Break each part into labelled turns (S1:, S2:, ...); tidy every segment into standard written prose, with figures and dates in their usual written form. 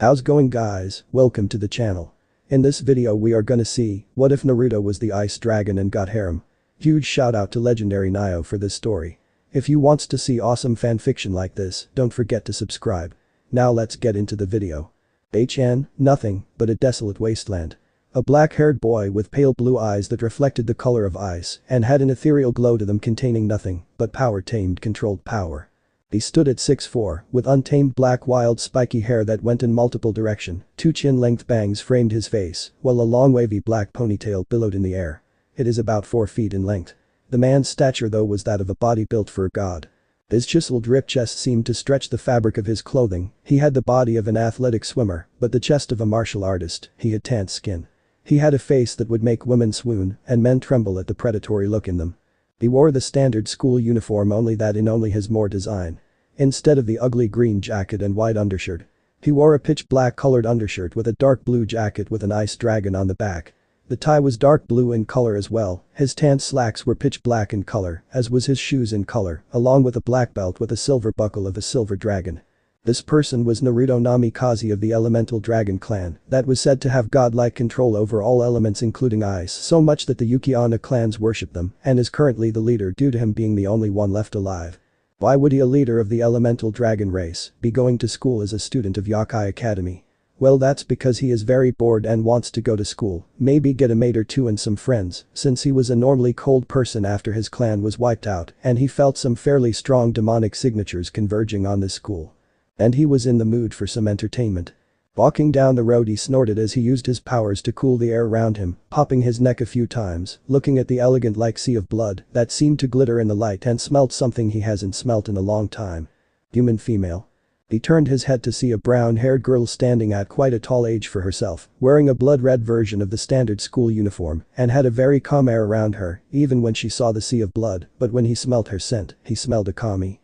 S1: How's going guys, welcome to the channel. In this video we are gonna see, what if Naruto was the ice dragon and got harem? Huge shout out to Legendary-Nioh for this story. If you wants to see awesome fanfiction like this, don't forget to subscribe. Now let's get into the video. Nothing but a desolate wasteland. A black-haired boy with pale blue eyes that reflected the color of ice and had an ethereal glow to them containing nothing but power tamed controlled power. He stood at 6'4", with untamed black wild spiky hair that went in multiple direction, two chin-length bangs framed his face, while a long wavy black ponytail billowed in the air. It is about 4 feet in length. The man's stature though was that of a body built for a god. His chiseled ripped chest seemed to stretch the fabric of his clothing, he had the body of an athletic swimmer, but the chest of a martial artist, he had tanned skin. He had a face that would make women swoon and men tremble at the predatory look in them. He wore the standard school uniform only that in only his more design. Instead of the ugly green jacket and white undershirt. He wore a pitch black colored undershirt with a dark blue jacket with an ice dragon on the back. The tie was dark blue in color as well, his tan slacks were pitch black in color, as was his shoes in color, along with a black belt with a silver buckle of a silver dragon. This person was Naruto Namikaze of the Elemental Dragon clan that was said to have godlike control over all elements including ice so much that the Uchiha clans worship them and is currently the leader due to him being the only one left alive. Why would he, a leader of the Elemental Dragon race, be going to school as a student of Yokai Academy? Well that's because he is very bored and wants to go to school, maybe get a mate or two and some friends, since he was a normally cold person after his clan was wiped out and he felt some fairly strong demonic signatures converging on this school. And he was in the mood for some entertainment. Walking down the road he snorted as he used his powers to cool the air around him, popping his neck a few times, looking at the elegant like sea of blood that seemed to glitter in the light and smelt something he hasn't smelt in a long time. Human female. He turned his head to see a brown-haired girl standing at quite a tall age for herself, wearing a blood-red version of the standard school uniform and had a very calm air around her, even when she saw the sea of blood, but when he smelt her scent, he smelled a kami.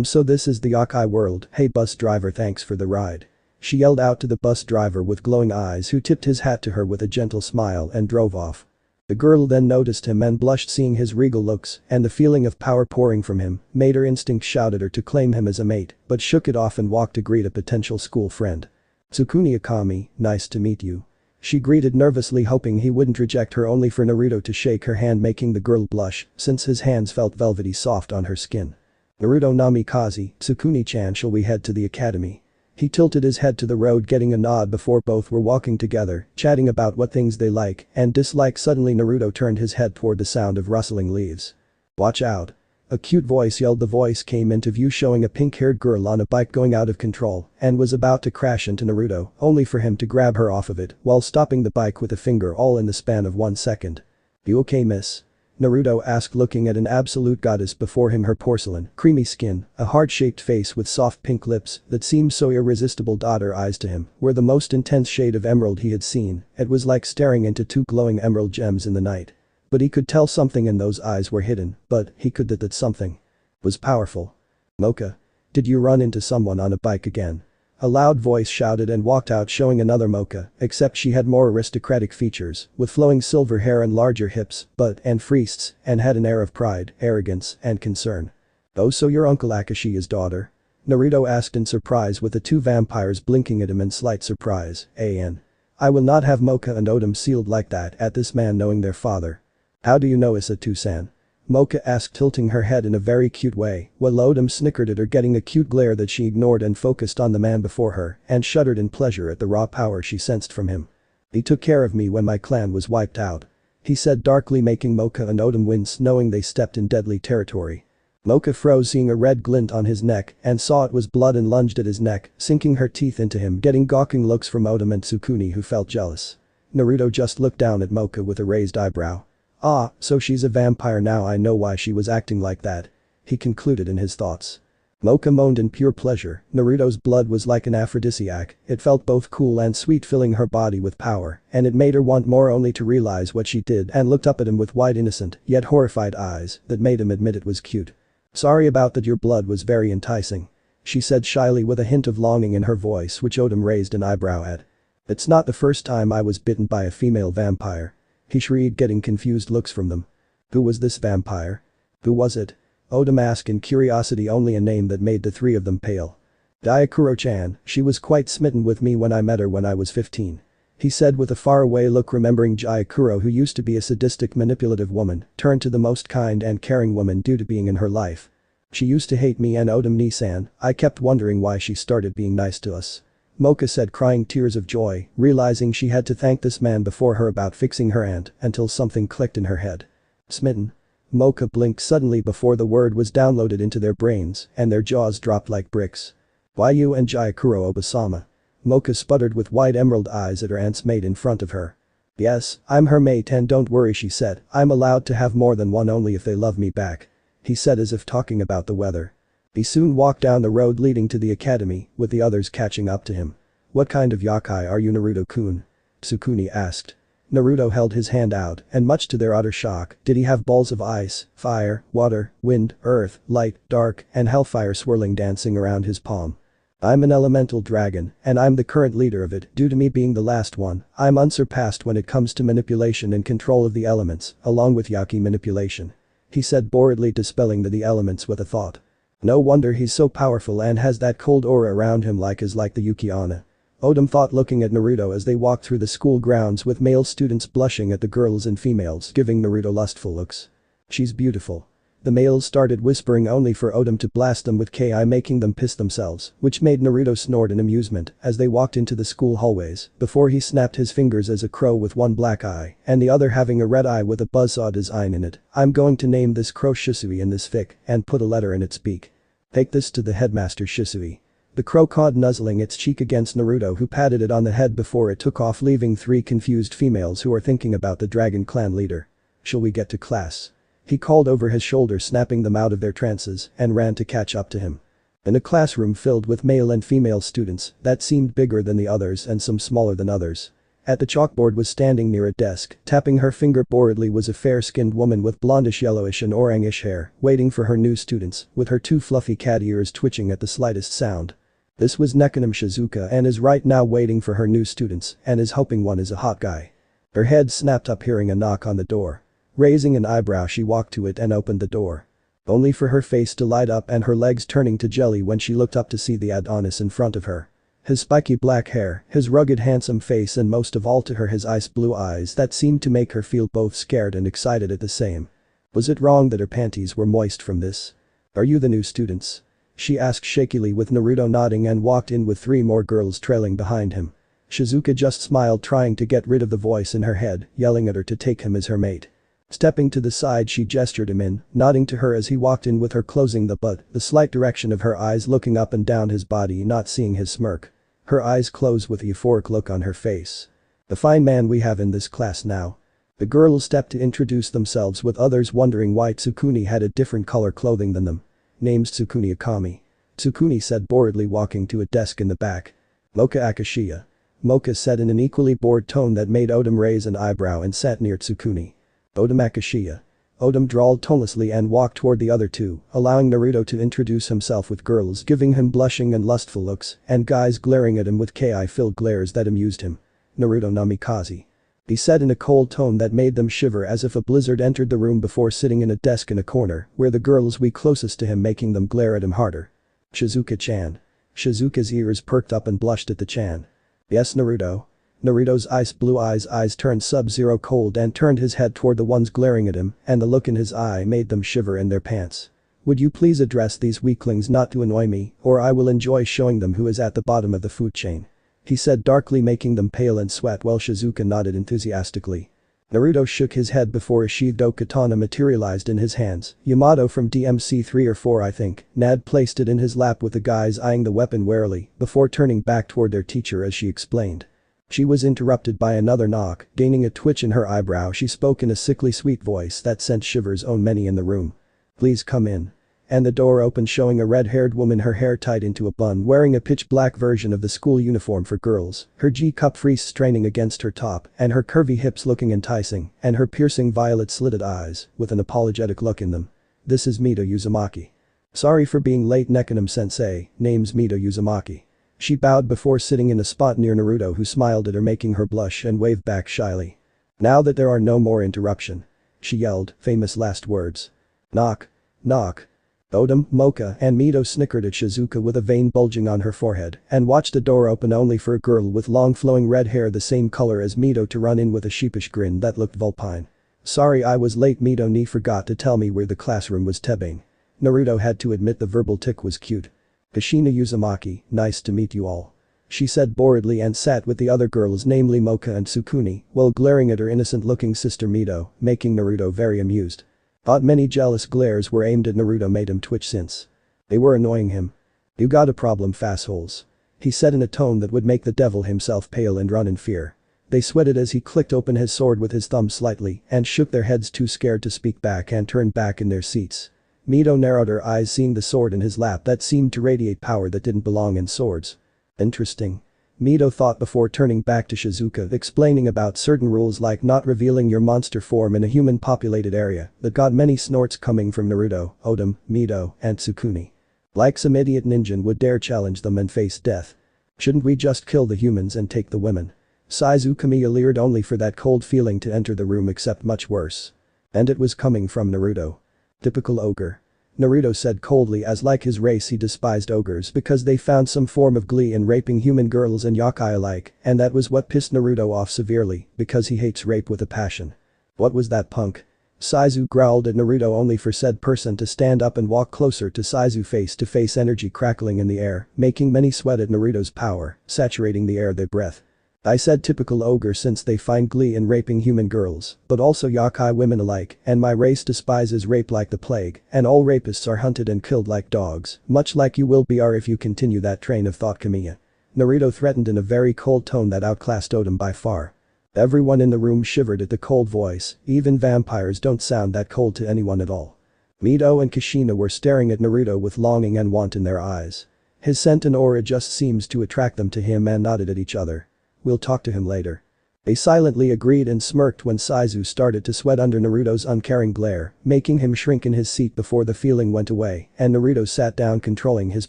S1: So this is the Yokai world, hey bus driver, thanks for the ride. She yelled out to the bus driver with glowing eyes who tipped his hat to her with a gentle smile and drove off. The girl then noticed him and blushed seeing his regal looks and the feeling of power pouring from him made her instinct shout at her to claim him as a mate but shook it off and walked to greet a potential school friend. Tsukuni Akami, nice to meet you. She greeted nervously hoping he wouldn't reject her only for Naruto to shake her hand making the girl blush since his hands felt velvety soft on her skin. Naruto Namikaze, Tsukuni-chan, shall we head to the academy? He tilted his head to the road getting a nod before both were walking together, chatting about what things they like and dislike. Suddenly Naruto turned his head toward the sound of rustling leaves. Watch out. A cute voice yelled. The voice came into view showing a pink-haired girl on a bike going out of control and was about to crash into Naruto only for him to grab her off of it while stopping the bike with a finger all in the span of 1 second. You okay, miss? Naruto asked looking at an absolute goddess before him, her porcelain, creamy skin, a heart-shaped face with soft pink lips that seemed so irresistible. Her eyes to him were the most intense shade of emerald he had seen, it was like staring into two glowing emerald gems in the night. But he could tell something in those eyes were hidden, but he could that something was powerful. Mocha. Did you run into someone on a bike again? A loud voice shouted and walked out showing another Mocha, except she had more aristocratic features, with flowing silver hair and larger hips, and friests, and had an air of pride, arrogance, and concern. Oh, so you're Uncle Akashi's daughter? Naruto asked in surprise with the two vampires blinking at him in slight surprise. I will not have Mocha and Odom sealed like that at this man knowing their father. How do you know Isatu-san? Mocha asked tilting her head in a very cute way, while Odom snickered at her getting a cute glare that she ignored and focused on the man before her and shuddered in pleasure at the raw power she sensed from him. He took care of me when my clan was wiped out. He said darkly making Mocha and Odom wince knowing they stepped in deadly territory. Mocha froze seeing a red glint on his neck and saw it was blood and lunged at his neck, sinking her teeth into him getting gawking looks from Odom and Tsukuni who felt jealous. Naruto just looked down at Mocha with a raised eyebrow. Ah, so she's a vampire now, I know why she was acting like that. He concluded in his thoughts. Mocha moaned in pure pleasure, Naruto's blood was like an aphrodisiac, it felt both cool and sweet filling her body with power, and it made her want more only to realize what she did and looked up at him with wide innocent yet horrified eyes that made him admit it was cute. Sorry about that, your blood was very enticing. She said shyly with a hint of longing in her voice which Odom raised an eyebrow at. It's not the first time I was bitten by a female vampire. He shrieked getting confused looks from them. Who was this vampire? Who was it? Odom asked in curiosity, only a name that made the three of them pale. Gyakuro-chan, she was quite smitten with me when I met her when I was 15. He said with a faraway look, remembering Gyakuro, who used to be a sadistic manipulative woman, turned to the most kind and caring woman due to being in her life. She used to hate me and Odom-ni-san. I kept wondering why she started being nice to us. Mocha said, crying tears of joy, realizing she had to thank this man before her about fixing her aunt until something clicked in her head. Smitten. Mocha blinked suddenly before the word was downloaded into their brains and their jaws dropped like bricks. Why you and Gyakuro Obasama? Mocha sputtered with wide emerald eyes at her aunt's mate in front of her. Yes, I'm her mate and don't worry, she said, I'm allowed to have more than one only if they love me back. He said as if talking about the weather. He soon walked down the road leading to the academy, with the others catching up to him. What kind of yokai are you, Naruto-kun? Sukune asked. Naruto held his hand out, and much to their utter shock, did he have balls of ice, fire, water, wind, earth, light, dark, and hellfire swirling dancing around his palm. I'm an elemental dragon, and I'm the current leader of it. Due to me being the last one, I'm unsurpassed when it comes to manipulation and control of the elements, along with Yaki manipulation. He said, boredly dispelling the elements with a thought. No wonder he's so powerful and has that cold aura around him like the uchiha. Odom thought, looking at Naruto as they walked through the school grounds with male students blushing at the girls and females giving Naruto lustful looks. She's beautiful. The males started whispering, only for Odom to blast them with ki, making them piss themselves, which made Naruto snort in amusement as they walked into the school hallways before he snapped his fingers as a crow with one black eye and the other having a red eye with a buzzsaw design in it. I'm going to name this crow Shisui in this fic and put a letter in its beak. Take this to the headmaster, Shisui. The crow cawed, nuzzling its cheek against Naruto, who patted it on the head before it took off, leaving three confused females who are thinking about the Dragon Clan leader. Shall we get to class? He called over his shoulder, snapping them out of their trances, and ran to catch up to him. In a classroom filled with male and female students that seemed bigger than the others and some smaller than others. At the chalkboard was standing near a desk, tapping her finger boredly, was a fair-skinned woman with blondish, yellowish and orangish hair, waiting for her new students, with her two fluffy cat ears twitching at the slightest sound. This was Nekonim Shizuka, and is right now waiting for her new students and is hoping one is a hot guy. Her head snapped up hearing a knock on the door. Raising an eyebrow, she walked to it and opened the door. Only for her face to light up and her legs turning to jelly when she looked up to see the Adonis in front of her. His spiky black hair, his rugged handsome face, and most of all to her his ice blue eyes that seemed to make her feel both scared and excited at the same. Was it wrong that her panties were moist from this? Are you the new students? She asked shakily, with Naruto nodding, and walked in with three more girls trailing behind him. Shizuka just smiled, trying to get rid of the voice in her head, yelling at her to take him as her mate. Stepping to the side, she gestured him in, nodding to her as he walked in with her, closing the slight direction of her eyes, looking up and down his body, not seeing his smirk. Her eyes closed with a euphoric look on her face. The fine man we have in this class now. The girls stepped to introduce themselves, with others wondering why Tsukune had a different color clothing than them. Name's Tsukune Akami. Tsukune said boredly, walking to a desk in the back. Mocha Akashiya. Mocha said in an equally bored tone that made Odom raise an eyebrow and sat near Tsukune. Odom Akashiya. Odom drawled tonelessly and walked toward the other two, allowing Naruto to introduce himself, with girls giving him blushing and lustful looks and guys glaring at him with ki-filled glares that amused him. Naruto Namikaze. He said in a cold tone that made them shiver as if a blizzard entered the room, before sitting in a desk in a corner where the girls were closest to him, making them glare at him harder. Shizuka-chan. Shizuka's ears perked up and blushed at the chan. Yes, Naruto. Naruto's ice blue eyes turned sub-zero cold and turned his head toward the ones glaring at him, and the look in his eye made them shiver in their pants. Would you please address these weaklings not to annoy me, or I will enjoy showing them who is at the bottom of the food chain. He said darkly, making them pale and sweat, while Shizuka nodded enthusiastically. Naruto shook his head before a sheathed katana materialized in his hands. Yamato from DMC 3 or 4, I think. Nad placed it in his lap, with the guys eyeing the weapon warily before turning back toward their teacher as she explained. She was interrupted by another knock. Gaining a twitch in her eyebrow, she spoke in a sickly sweet voice that sent shivers on many in the room. Please come in. And the door opened, showing a red-haired woman, her hair tied into a bun, wearing a pitch-black version of the school uniform for girls, her G-cup frieze straining against her top and her curvy hips looking enticing, and her piercing violet-slitted eyes with an apologetic look in them. This is Mito Uzumaki. Sorry for being late, Nekonim-sensei, name's Mito Uzumaki. She bowed before sitting in a spot near Naruto, who smiled at her, making her blush and waved back shyly. Now that there are no more interruption. She yelled, famous last words. Knock. Knock. Odom, Mocha, and Mito snickered at Shizuka with a vein bulging on her forehead and watched the door open only for a girl with long flowing red hair the same color as Mito to run in with a sheepish grin that looked vulpine. "Sorry I was late, Mito ni forgot to tell me where the classroom was tebing." Naruto had to admit the verbal tick was cute. "Kushina Uzumaki, nice to meet you all," she said boredly and sat with the other girls, namely Mocha and Sukuni, while glaring at her innocent-looking sister Mito, making Naruto very amused. But many jealous glares were aimed at Naruto made him twitch since they were annoying him. "You got a problem, fassholes," he said in a tone that would make the devil himself pale and run in fear. They sweated as he clicked open his sword with his thumb slightly and shook their heads too scared to speak back and turned back in their seats. Mito narrowed her eyes seeing the sword in his lap that seemed to radiate power that didn't belong in swords. Interesting. Mito thought before turning back to Shizuka explaining about certain rules like not revealing your monster form in a human-populated area that got many snorts coming from Naruto, Odom, Mito, and Sukuni. Like some idiot ninja would dare challenge them and face death. "Shouldn't we just kill the humans and take the women?" Kamiya leered only for that cold feeling to enter the room except much worse. And it was coming from Naruto. "Typical ogre," Naruto said coldly as like his race he despised ogres because they found some form of glee in raping human girls and yokai alike, and that was what pissed Naruto off severely because he hates rape with a passion. "What was that, punk?" Saizu growled at Naruto only for said person to stand up and walk closer to Saizu, face to face, energy crackling in the air, making many sweat at Naruto's power, saturating the air they breath. "I said typical ogre since they find glee in raping human girls, but also yokai women alike, and my race despises rape like the plague, and all rapists are hunted and killed like dogs, much like you will be if you continue that train of thought, Kamiya." Naruto threatened in a very cold tone that outclassed Odom by far. Everyone in the room shivered at the cold voice, even vampires don't sound that cold to anyone at all. Mito and Kushina were staring at Naruto with longing and want in their eyes. His scent and aura just seems to attract them to him and nodded at each other. "We'll talk to him later." They silently agreed and smirked when Saizu started to sweat under Naruto's uncaring glare, making him shrink in his seat before the feeling went away, and Naruto sat down controlling his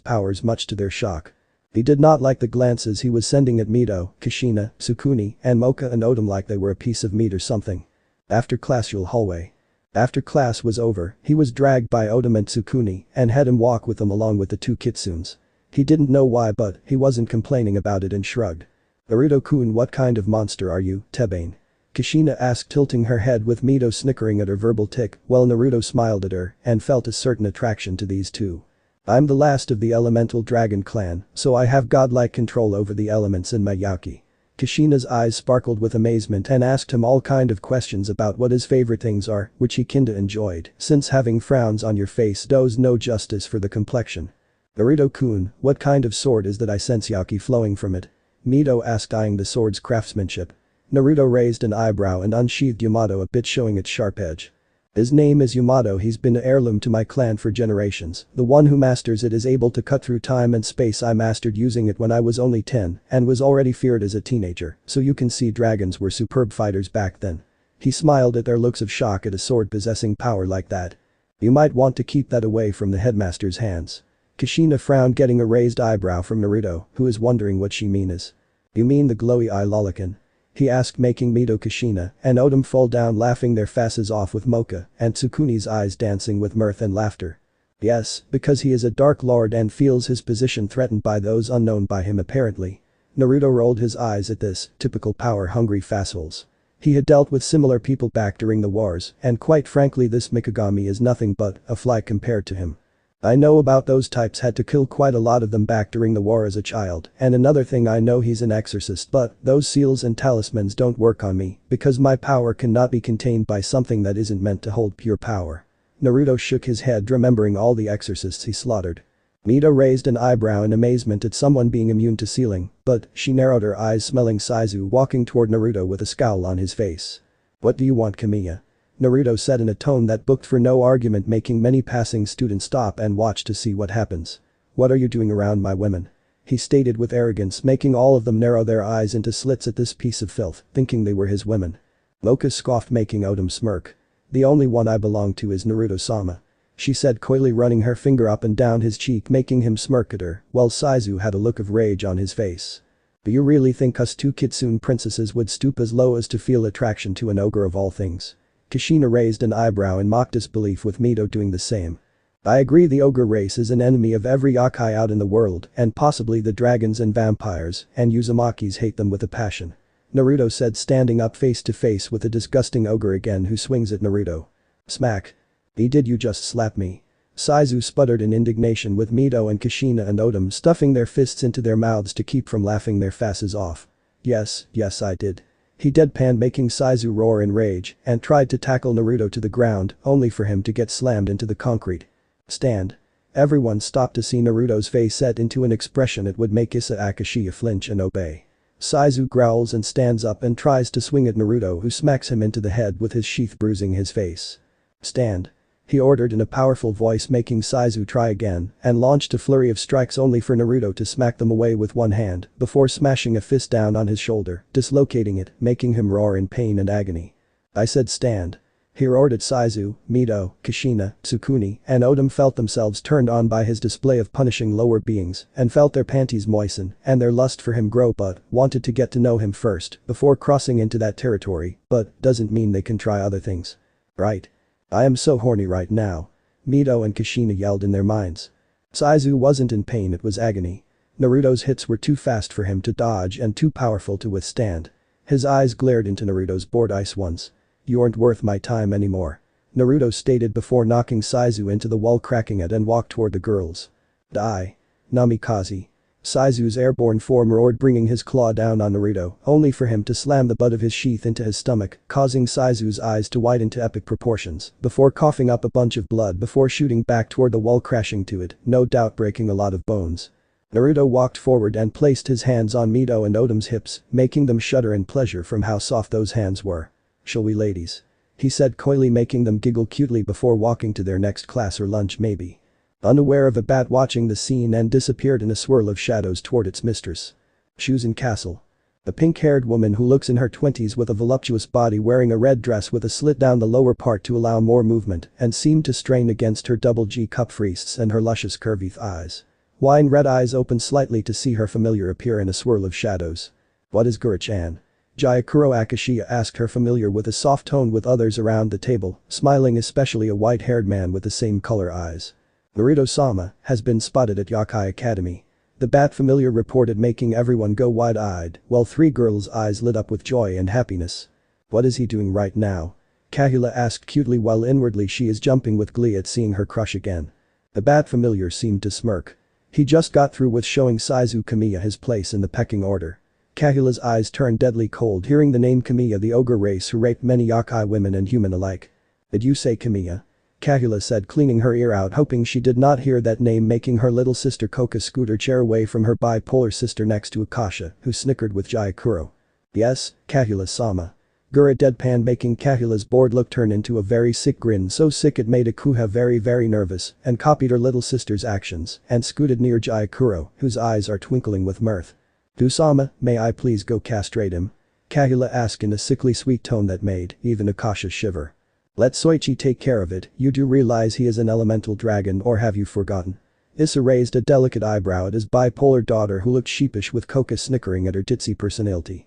S1: powers much to their shock. He did not like the glances he was sending at Mito, Kushina, Sukuni, and Mocha and Odom like they were a piece of meat or something. After class hallway. After class was over, he was dragged by Odom and Sukuni and had him walk with them along with the two kitsunes. He didn't know why but he wasn't complaining about it and shrugged. "Naruto-kun, what kind of monster are you, Tebane?" Kushina asked, tilting her head with Mito snickering at her verbal tick while Naruto smiled at her and felt a certain attraction to these two. "I'm the last of the elemental dragon clan, so I have godlike control over the elements in my yaki." Kushina's eyes sparkled with amazement and asked him all kind of questions about what his favorite things are, which he kinda enjoyed, since having frowns on your face does no justice for the complexion. "Naruto-kun, what kind of sword is that I sense yaki flowing from it?" Mito asked, eyeing the sword's craftsmanship. Naruto raised an eyebrow and unsheathed Yamato a bit, showing its sharp edge. "His name is Yamato, he's been an heirloom to my clan for generations. The one who masters it is able to cut through time and space. I mastered using it when I was only 10 and was already feared as a teenager, so you can see dragons were superb fighters back then." He smiled at their looks of shock at a sword possessing power like that. "You might want to keep that away from the headmaster's hands." Kushina frowned, getting a raised eyebrow from Naruto, who is wondering what she means. "You mean the glowy eye lollican?" he asked, making Mito, Kushina, and Odom fall down laughing their faces off with Mocha and Tsukuni's eyes dancing with mirth and laughter. "Yes, because he is a Dark Lord and feels his position threatened by those unknown by him apparently." Naruto rolled his eyes at this, typical power-hungry fassholes. He had dealt with similar people back during the wars, and quite frankly this Mikagami is nothing but a fly compared to him. "I know about those types, had to kill quite a lot of them back during the war as a child, and another thing I know, he's an exorcist, but those seals and talismans don't work on me because my power cannot be contained by something that isn't meant to hold pure power." Naruto shook his head, remembering all the exorcists he slaughtered. Mito raised an eyebrow in amazement at someone being immune to sealing, but she narrowed her eyes, smelling Saizu walking toward Naruto with a scowl on his face. "What do you want, Kamiya?" Naruto said in a tone that booked for no argument, making many passing students stop and watch to see what happens. "What are you doing around my women?" he stated with arrogance, making all of them narrow their eyes into slits at this piece of filth, thinking they were his women. Mocha scoffed, making Odom smirk. "The only one I belong to is Naruto-sama," she said coyly, running her finger up and down his cheek, making him smirk at her, while Saizu had a look of rage on his face. "Do you really think us two kitsune princesses would stoop as low as to feel attraction to an ogre of all things?" Kushina raised an eyebrow in mock disbelief, with Mito doing the same. I agree the ogre race is an enemy of every yokai out in the world and possibly the dragons and vampires, and Uzumakis hate them with a passion. Naruto said, standing up face to face with the disgusting ogre again who swings at Naruto. Smack. Did you just slap me? Saizu sputtered in indignation with Mito and Kushina and Odom stuffing their fists into their mouths to keep from laughing their faces off. Yes, I did. He deadpanned, making Saizu roar in rage and tried to tackle Naruto to the ground only for him to get slammed into the concrete. Stand. Everyone stopped to see Naruto's face set into an expression it would make Issa Akashiya flinch and obey. Saizu growls and stands up and tries to swing at Naruto, who smacks him into the head with his sheath, bruising his face. Stand. He ordered in a powerful voice, making Saizu try again and launched a flurry of strikes only for Naruto to smack them away with one hand before smashing a fist down on his shoulder, dislocating it, making him roar in pain and agony. I said stand. He ordered. Saizu, Mito, Kushina, Tsukuni, and Odom felt themselves turned on by his display of punishing lower beings and felt their panties moisten and their lust for him grow, but wanted to get to know him first before crossing into that territory, but doesn't mean they can try other things. Right. I am so horny right now. Mito and Kushina yelled in their minds. Saizu wasn't in pain, it was agony. Naruto's hits were too fast for him to dodge and too powerful to withstand. His eyes glared into Naruto's bored ice ones. You aren't worth my time anymore. Naruto stated before knocking Saizu into the wall, cracking it, and walked toward the girls. Die. Namikaze. Saizu's airborne form roared, bringing his claw down on Naruto, only for him to slam the butt of his sheath into his stomach, causing Saizu's eyes to widen to epic proportions before coughing up a bunch of blood before shooting back toward the wall, crashing to it, no doubt breaking a lot of bones. Naruto walked forward and placed his hands on Mito and Odom's hips, making them shudder in pleasure from how soft those hands were. Shall we, ladies? He said coyly, making them giggle cutely before walking to their next class or lunch maybe. Unaware of a bat watching the scene, and disappeared in a swirl of shadows toward its mistress. Shuzen Castle. A pink-haired woman who looks in her 20s with a voluptuous body, wearing a red dress with a slit down the lower part to allow more movement and seemed to strain against her double G cup wrists and her luscious curvy thighs. Wine red eyes opened slightly to see her familiar appear in a swirl of shadows. What is Gura-chan? Gyakuro Akashiya asked her familiar with a soft tone, with others around the table smiling, especially a white-haired man with the same color eyes. Naruto-sama has been spotted at Yokai Academy. The bat familiar reported, making everyone go wide-eyed, while three girls' eyes lit up with joy and happiness. What is he doing right now? Kahila asked cutely, while inwardly she is jumping with glee at seeing her crush again. The bat familiar seemed to smirk. He just got through with showing Saizu Kamiya his place in the pecking order. Kahila's eyes turned deadly cold hearing the name Kamiya, the ogre race who raped many yokai women and human alike. Did you say Kamiya? Kahila said, cleaning her ear out, hoping she did not hear that name, making her little sister Koka scoot her chair away from her bipolar sister next to Akasha, who snickered with Gyakuro. Yes, Kahila-sama. Gura deadpanned, making Kahila's bored look turn into a very sick grin, so sick it made Akuha very nervous, and copied her little sister's actions and scooted near Gyakuro, whose eyes are twinkling with mirth. "Usama, may I please go castrate him?" Kahila asked in a sickly sweet tone that made even Akasha shiver. "Let Soichi take care of it. You do realize he is an elemental dragon, or have you forgotten?" Issa raised a delicate eyebrow at his bipolar daughter, who looked sheepish, with Koka snickering at her ditzy personality.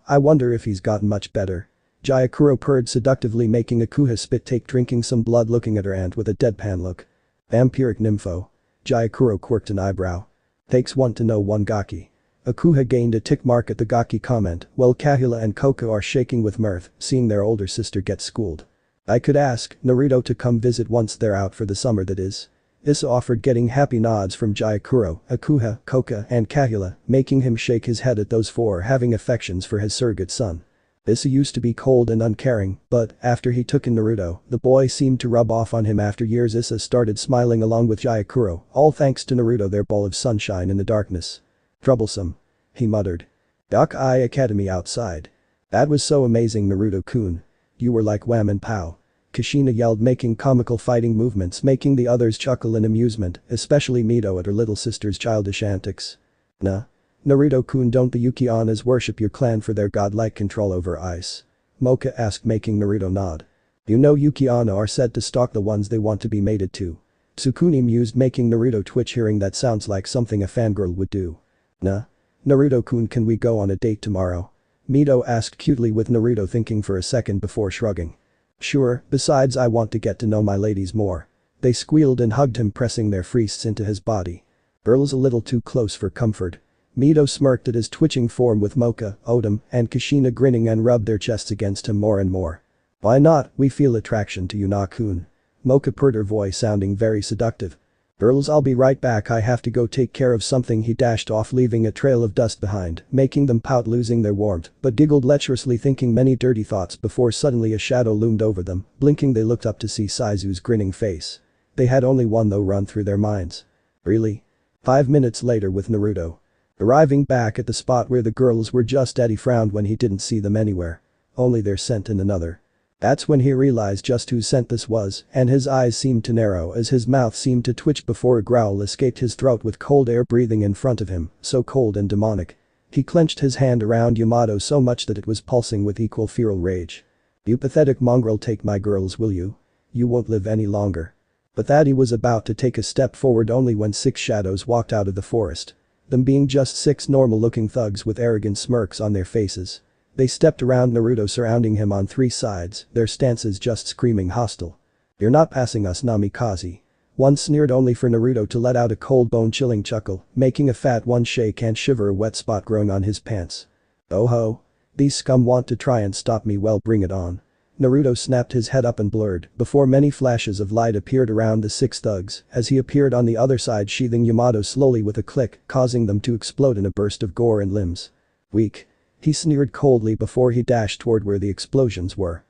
S1: I wonder if he's gotten much better." Gyakuro purred seductively, making Akuha spit take, drinking some blood, looking at her aunt with a deadpan look. "Vampiric nympho." Gyakuro quirked an eyebrow. "Takes one to know one gaki." Akuha gained a tick mark at the gaki comment, while Kahila and Koka are shaking with mirth, seeing their older sister get schooled. "I could ask Naruto to come visit once they're out for the summer, that is." Issa offered, getting happy nods from Gyakuro, Akuha, Koka, and Kahila, making him shake his head at those four having affections for his surrogate son. Issa used to be cold and uncaring, but after he took in Naruto, the boy seemed to rub off on him. After years, Issa started smiling along with Gyakuro, all thanks to Naruto, their ball of sunshine in the darkness. "Troublesome," he muttered. "Yokai Academy outside. That was so amazing, Naruto-kun. You were like wham and pow." Kushina yelled, making comical fighting movements, making the others chuckle in amusement, especially Mito at her little sister's childish antics. "Nah. Naruto-kun, don't the Uchihanas worship your clan for their godlike control over ice?" Mocha asked, making Naruto nod. "You know Uchiha are said to stalk the ones they want to be mated to." Tsukuni mused, making Naruto twitch, hearing that sounds like something a fangirl would do. "Nah. Naruto-kun, can we go on a date tomorrow?" Mito asked cutely, with Naruto thinking for a second before shrugging. "Sure, besides I want to get to know my ladies more." They squealed and hugged him, pressing their fists into his body. Girls a little too close for comfort. Minato smirked at his twitching form with Mocha, Odom, and Kushina grinning and rubbed their chests against him more and more. Why not, we feel attraction to you, Na-kun. Mocha purred, her voice sounding very seductive. Girls, I'll be right back, I have to go take care of something. He dashed off, leaving a trail of dust behind, making them pout, losing their warmth, but giggled lecherously, thinking many dirty thoughts before suddenly a shadow loomed over them. Blinking, they looked up to see Saizu's grinning face. They had only one though run through their minds. Really? 5 minutes later with Naruto. Arriving back at the spot where the girls were just at, he frowned when he didn't see them anywhere. Only their scent in another. That's when he realized just whose scent this was, and his eyes seemed to narrow as his mouth seemed to twitch before a growl escaped his throat with cold air breathing in front of him, so cold and demonic. He clenched his hand around Yamato so much that it was pulsing with equal feral rage. You pathetic mongrel, take my girls, will you? You won't live any longer. But that he was about to take a step forward only when 6 shadows walked out of the forest. Them being just 6 normal-looking thugs with arrogant smirks on their faces. They stepped around Naruto, surrounding him on 3 sides, their stances just screaming hostile. You're not passing us, Namikaze. One sneered, only for Naruto to let out a cold bone-chilling chuckle, making a fat one shake and shiver, a wet spot growing on his pants. Oh ho. These scum want to try and stop me, well, bring it on. Naruto snapped his head up and blurred before many flashes of light appeared around the 6 thugs as he appeared on the other side, sheathing Yamato slowly with a click, causing them to explode in a burst of gore and limbs. Weak. He sneered coldly before he dashed toward where the explosions were.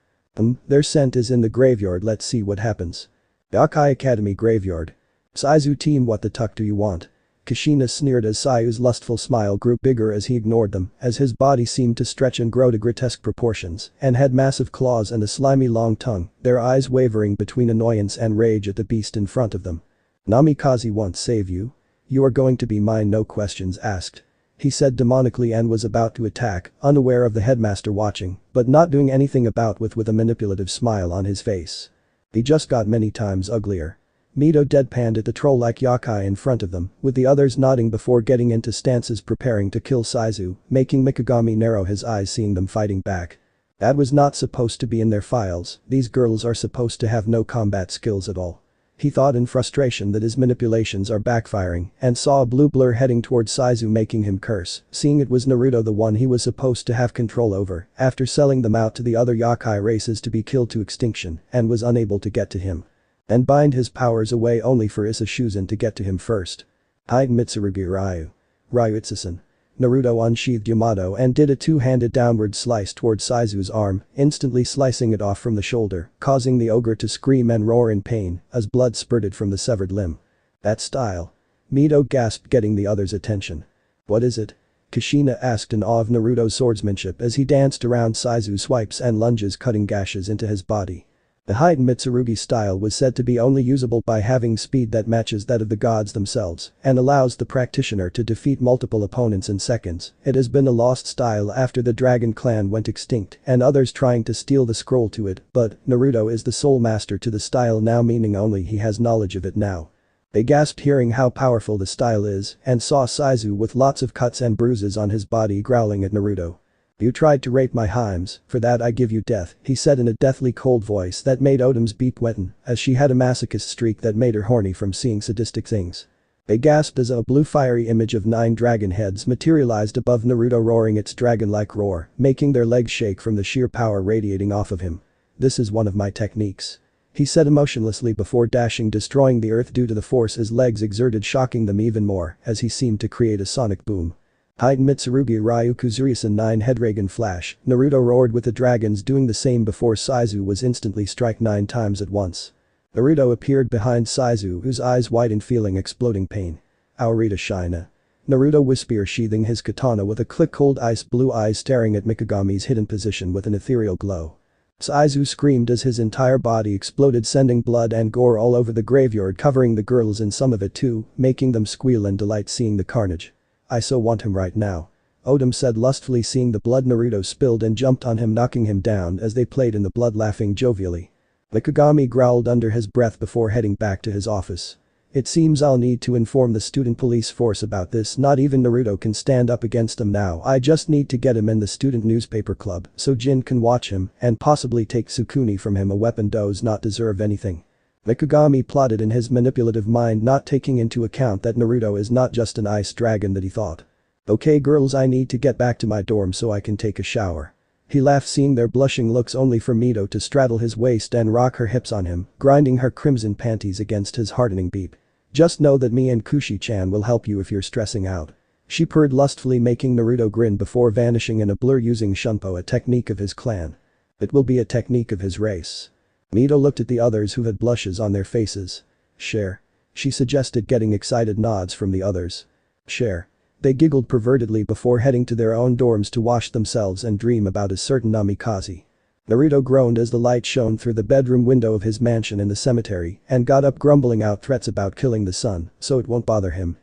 S1: Their scent is in the graveyard, let's see what happens. Yokai Academy graveyard. Saizu team, what the tuck do you want? Kushina sneered as Saizu's lustful smile grew bigger as he ignored them, as his body seemed to stretch and grow to grotesque proportions and had massive claws and a slimy long tongue, their eyes wavering between annoyance and rage at the beast in front of them. Namikaze won't save you. You are going to be mine, no questions asked. He said demonically and was about to attack, unaware of the headmaster watching, but not doing anything about with a manipulative smile on his face. He just got many times uglier. Minato deadpanned at the troll-like Yokai in front of them, with the others nodding before getting into stances preparing to kill Saizu, making Mikagami narrow his eyes seeing them fighting back. That was not supposed to be in their files, these girls are supposed to have no combat skills at all. He thought in frustration that his manipulations are backfiring and saw a blue blur heading towards Saizu, making him curse, seeing it was Naruto, the one he was supposed to have control over, after selling them out to the other Yokai races to be killed to extinction, and was unable to get to him. And bind his powers away only for Issa Shuzen to get to him first. Hide Mitsurugi Ryu. Ryu Itsusen. Naruto unsheathed Yamato and did a 2-handed downward slice towards Saizu's arm, instantly slicing it off from the shoulder, causing the ogre to scream and roar in pain as blood spurted from the severed limb. That style. Minato gasped, getting the others' attention. What is it? Kushina asked in awe of Naruto's swordsmanship as he danced around Saizu's swipes and lunges, cutting gashes into his body. The heightened Mitsurugi style was said to be only usable by having speed that matches that of the gods themselves and allows the practitioner to defeat multiple opponents in seconds. It has been a lost style after the Dragon Clan went extinct and others trying to steal the scroll to it, but Naruto is the sole master to the style now, meaning only he has knowledge of it now. They gasped hearing how powerful the style is and saw Saizu with lots of cuts and bruises on his body growling at Naruto. You tried to rape my Heims, for that I give you death, he said in a deathly cold voice that made Odom's beat wetten, as she had a masochist streak that made her horny from seeing sadistic things. They gasped as a blue fiery image of 9 dragon heads materialized above Naruto, roaring its dragon-like roar, making their legs shake from the sheer power radiating off of him. This is one of my techniques. He said emotionlessly before dashing, destroying the earth due to the force his legs exerted, shocking them even more as he seemed to create a sonic boom. Hide Mitsurugi Ryu Kuzurisan 9 Headragon Flash, Naruto roared with the dragons doing the same before Saizu was instantly struck 9 times at once. Naruto appeared behind Saizu, whose eyes widened feeling exploding pain. Aorita Shina. Naruto whispered, sheathing his katana with a click, cold ice blue eyes staring at Mikagami's hidden position with an ethereal glow. Saizu screamed as his entire body exploded, sending blood and gore all over the graveyard, covering the girls in some of it too, making them squeal in delight seeing the carnage. I so want him right now. Odom said lustfully, seeing the blood Naruto spilled, and jumped on him, knocking him down as they played in the blood, laughing jovially. Mikagami growled under his breath before heading back to his office. It seems I'll need to inform the student police force about this, not even Naruto can stand up against them now. I just need to get him in the student newspaper club so Jin can watch him and possibly take Sukuni from him. A weapon does not deserve anything. Mikagami plotted in his manipulative mind, not taking into account that Naruto is not just an ice dragon that he thought. Okay girls, I need to get back to my dorm so I can take a shower. He laughed, seeing their blushing looks, only for Mito to straddle his waist and rock her hips on him, grinding her crimson panties against his hardening beep. Just know that me and Kushi-chan will help you if you're stressing out. She purred lustfully, making Naruto grin before vanishing in a blur, using Shunpo, a technique of his clan. It will be a technique of his race. Mito looked at the others who had blushes on their faces. Share. She suggested, getting excited nods from the others. Share. They giggled pervertedly before heading to their own dorms to wash themselves and dream about a certain Namikaze. Naruto groaned as the light shone through the bedroom window of his mansion in the cemetery and got up, grumbling out threats about killing the sun so it won't bother him.